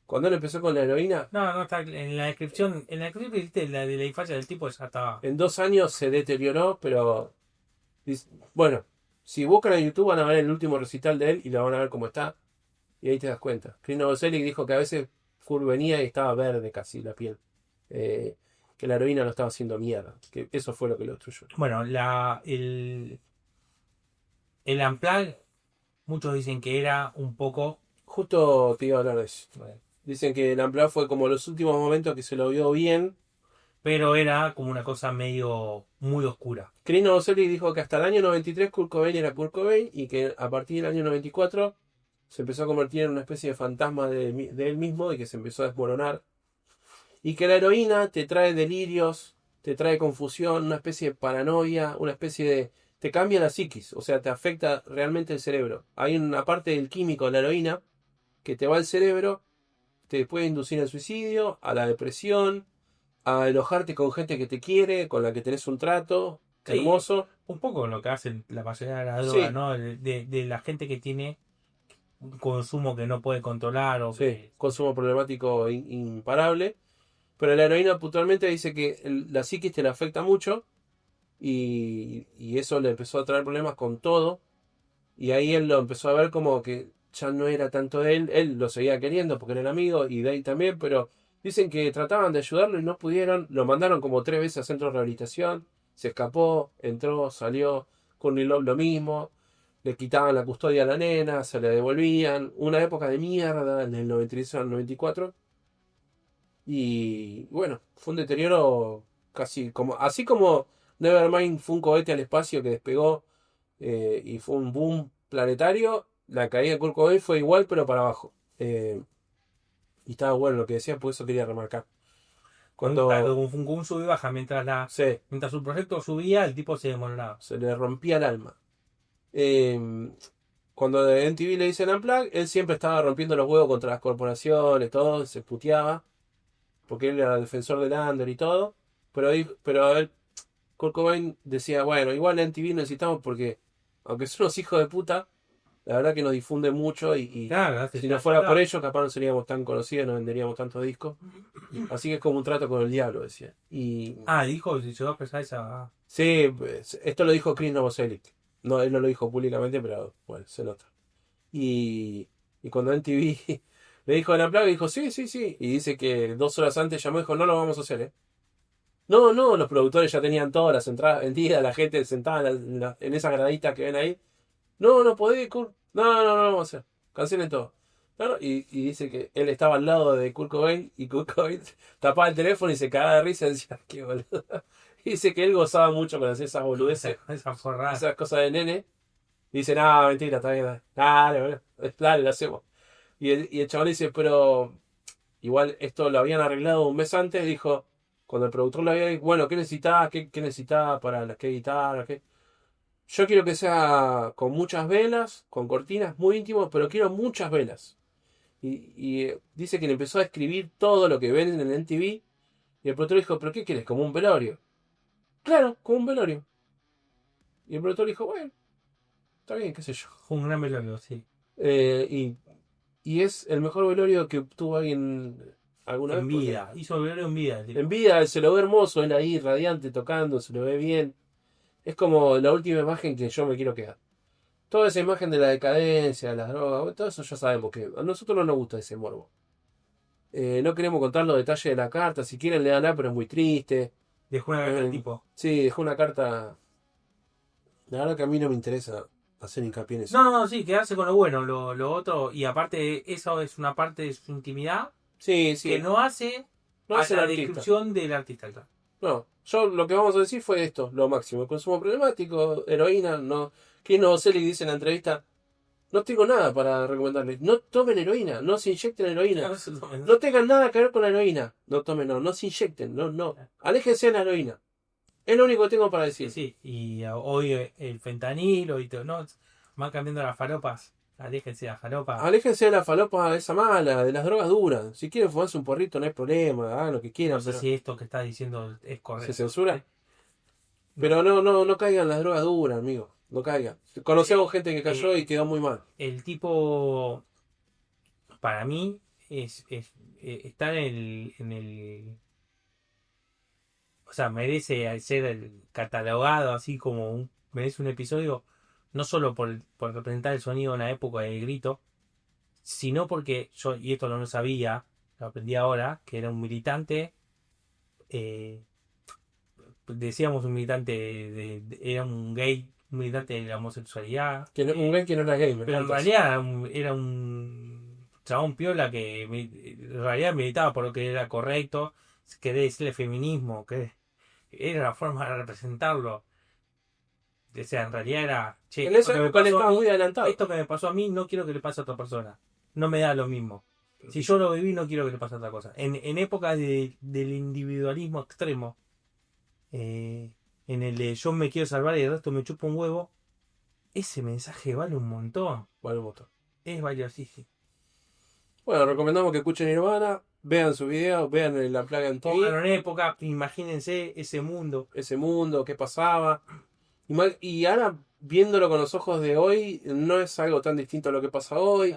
Speaker 3: cuando él empezó con la heroína,
Speaker 2: No, está en la descripción que hiciste la de la infancia del tipo ya estaba.
Speaker 3: en 2 años se deterioró, pero bueno, si buscan en YouTube van a ver el último recital de él y lo van a ver cómo está. Y ahí te das cuenta. Chris Novoselic dijo que a veces Kurt venía y estaba verde casi la piel. Que la heroína lo estaba haciendo mierda. Que eso fue lo que lo destruyó.
Speaker 2: Bueno, el Unplugged, muchos dicen que era un poco.
Speaker 3: Justo te iba a hablar de eso. Dicen que el Unplugged fue como los últimos momentos que se lo vio bien.
Speaker 2: Pero era como una cosa medio muy oscura.
Speaker 3: Chris Novoselic dijo que hasta el año 93 Kurt Cobain era Kurt Cobain y que a partir del año 94 se empezó a convertir en una especie de fantasma de él mismo y que se empezó a desmoronar. Y que la heroína te trae delirios, te trae confusión, una especie de paranoia, una especie de... te cambia la psiquis, o sea, te afecta realmente el cerebro. Hay una parte del químico de la heroína que te va al cerebro, te puede inducir al suicidio, a la depresión, a enojarte con gente que te quiere, con la que tenés un trato
Speaker 2: Sí.
Speaker 3: hermoso.
Speaker 2: Un poco lo que hacen la mayoría de la
Speaker 3: Sí.
Speaker 2: droga, ¿no? De la gente que tiene un consumo que no puede controlar o
Speaker 3: Sí,
Speaker 2: que...
Speaker 3: consumo problemático imparable. Pero la heroína puntualmente dice que la psiquis te la afecta mucho y eso le empezó a traer problemas con todo. Y ahí él lo empezó a ver como que ya no era tanto él lo seguía queriendo porque era el amigo y Dave también, pero dicen que trataban de ayudarlo y no pudieron. Lo mandaron como 3 veces a centro de rehabilitación, se escapó, entró, salió. Courtney Love lo mismo. Le quitaban la custodia a la nena, se le devolvían. Una época de mierda, en el 93 al 94. Y bueno, fue un deterioro casi como. Así como Nevermind fue un cohete al espacio que despegó y fue un boom planetario, la caída de Kurt Cobain fue igual, pero para abajo. Y estaba bueno lo que decía, por eso quería remarcar.
Speaker 2: Claro,
Speaker 3: Cuando
Speaker 2: un sub y baja,
Speaker 3: se
Speaker 2: mientras su proyecto subía, el tipo se demoraba.
Speaker 3: le rompía el alma. Eh, Cuando MTV le dicen Unplugged, él siempre estaba rompiendo los huevos contra las corporaciones, todo, se puteaba, porque él era defensor del under y todo. Pero él, Kurt Cobain decía, bueno, igual en MTV necesitamos porque, aunque son unos hijos de puta, la verdad que nos difunde mucho y
Speaker 2: Claro,
Speaker 3: si no fuera por ellos, capaz no seríamos tan conocidos, no venderíamos tantos discos. Así que es como un trato con el diablo, decía. Y
Speaker 2: Dijo, si llegó a pesar esa...
Speaker 3: sí, pues, esto lo dijo Chris Novoselic. No, él no lo dijo públicamente, pero bueno, se nota. Y, y cuando MTV le dijo en la plaga, dijo, sí, sí, sí. Y dice que 2 horas antes llamó y dijo, no lo vamos a hacer, ¿eh? No, no, los productores ya tenían todas las entradas vendidas, la gente sentada en esas graditas que ven ahí. No, no podés, Kurt. No, no, no, no lo vamos a hacer. Cancelen todo. Claro, y dice que él estaba al lado de Kurt Cobain y Kurt Cobain tapaba el teléfono y se cagaba de risa y decía, qué boludo. Y dice que él gozaba mucho con hacer esas boludeces,
Speaker 2: Esa forrada.
Speaker 3: esas cosas de nene. Y dice, no, mentira, está bien, dale, dale, boludo, dale, lo hacemos. Y el chabón dice, pero igual esto lo habían arreglado un mes antes, dijo, cuando el productor lo había dicho, bueno, ¿qué necesitaba? ¿Qué necesitaba para las que guitarra? ¿Qué? Yo quiero que sea con muchas velas, con cortinas muy íntimos, pero quiero muchas velas. Y dice que le empezó a escribir todo lo que ven en el MTV. Y el productor dijo, ¿pero qué quieres? ¿Como un velorio? Claro, como un velorio. Y el productor dijo, bueno, está bien, qué sé yo.
Speaker 2: Fue un gran velorio, sí.
Speaker 3: Y es el mejor velorio que tuvo alguien alguna
Speaker 2: En
Speaker 3: vez.
Speaker 2: vida. Hizo el velorio en vida. Tipo.
Speaker 3: En vida se lo ve hermoso, él ahí radiante tocando, se lo ve bien. Es como la última imagen que yo me quiero quedar. Toda esa imagen de la decadencia, de las drogas, todo eso ya sabemos que a nosotros no nos gusta ese morbo. No queremos contar los detalles de la carta, si quieren leanla, pero es muy triste.
Speaker 2: Dejó una carta al tipo.
Speaker 3: Sí, dejó una carta. La verdad que a mí no me interesa hacer hincapié en eso.
Speaker 2: No, sí, quedarse con lo bueno, lo otro, y aparte eso es una parte de su intimidad
Speaker 3: Sí, sí.
Speaker 2: que no hace
Speaker 3: No
Speaker 2: a
Speaker 3: hace
Speaker 2: la
Speaker 3: el artista.
Speaker 2: descripción del artista. Claro.
Speaker 3: No, yo lo que vamos a decir fue esto, lo máximo. El consumo problemático, heroína, no. ¿Quién no se le dice en la entrevista? No tengo nada para recomendarles. No tomen heroína, no se inyecten heroína. No tengan nada que ver con la heroína. No tomen, no se inyecten, no. Aléjense de la heroína. Es lo único que tengo para decir.
Speaker 2: Sí, y hoy el fentanilo y todo, ¿no? Van cambiando las falopas. Aléjense de las falopas.
Speaker 3: Aléjense de la falopa esa mala, de las drogas duras. Si quieren fumarse un porrito, no hay problema, hagan lo que quieran.
Speaker 2: No sé
Speaker 3: pero
Speaker 2: si esto que está diciendo es correcto.
Speaker 3: ¿se censura? Pero no caigan en las drogas duras, amigo. No caigan. Conocemos gente que cayó y quedó muy mal.
Speaker 2: El tipo, para mí, está en el. O sea, merece ser catalogado así como merece un episodio, no solo por representar el sonido en la época del grito, sino porque yo, y esto no lo sabía, lo aprendí ahora, que era un militante, decíamos un militante, era un gay, un militante de la homosexualidad,
Speaker 3: Un gay que no era gay, me
Speaker 2: pero en
Speaker 3: encanta.
Speaker 2: realidad era un chabón piola que en realidad militaba por lo que era correcto, quería decirle feminismo, que era la forma de representarlo. O sea, en realidad era, che,
Speaker 3: En esa época él estaba muy adelantado.
Speaker 2: esto que me pasó a mí no quiero que le pase a otra persona. No me da lo mismo. Si yo lo viví, no quiero que le pase a otra cosa. En épocas del individualismo extremo, en el de yo me quiero salvar y el resto me chupa un huevo, ese mensaje vale un montón.
Speaker 3: Vale, un montón.
Speaker 2: Es valiosísimo.
Speaker 3: Bueno, recomendamos que escuchen Nirvana, vean su video, vean La Plaga en
Speaker 2: Bueno,
Speaker 3: TV,
Speaker 2: en época, imagínense ese mundo.
Speaker 3: ese mundo, qué pasaba. Y ahora, viéndolo con los ojos de hoy, no es algo tan distinto a lo que pasa hoy.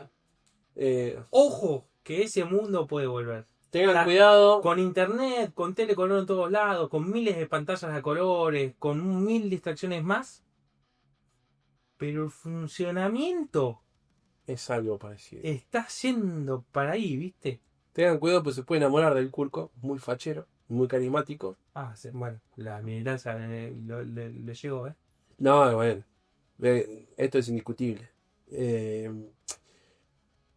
Speaker 2: Ojo, que ese mundo puede volver.
Speaker 3: Tengan cuidado.
Speaker 2: Con internet, con telecolor en todos lados, con miles de pantallas a colores, con 1000 distracciones más. Pero el funcionamiento
Speaker 3: Es algo parecido.
Speaker 2: está yendo para ahí, ¿viste?
Speaker 3: Tengan cuidado, pues se puede enamorar del Curco. Muy fachero, muy carismático.
Speaker 2: Bueno, la militancia le llegó, ¿eh?
Speaker 3: No, bueno. Esto es indiscutible.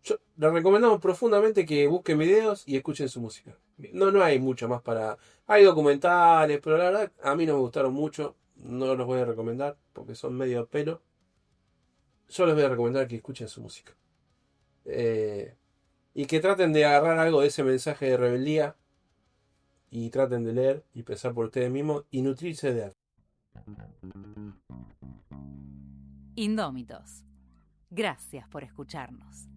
Speaker 3: Yo les recomendamos profundamente que busquen videos y escuchen su música. No hay mucho más para... Hay documentales, pero la verdad a mí no me gustaron mucho. No los voy a recomendar porque son medio pelo. Yo les voy a recomendar que escuchen su música. Y que traten de agarrar algo de ese mensaje de rebeldía. Y traten de leer y pensar por ustedes mismos y nutrirse de arte.
Speaker 1: Indómitos. Gracias por escucharnos.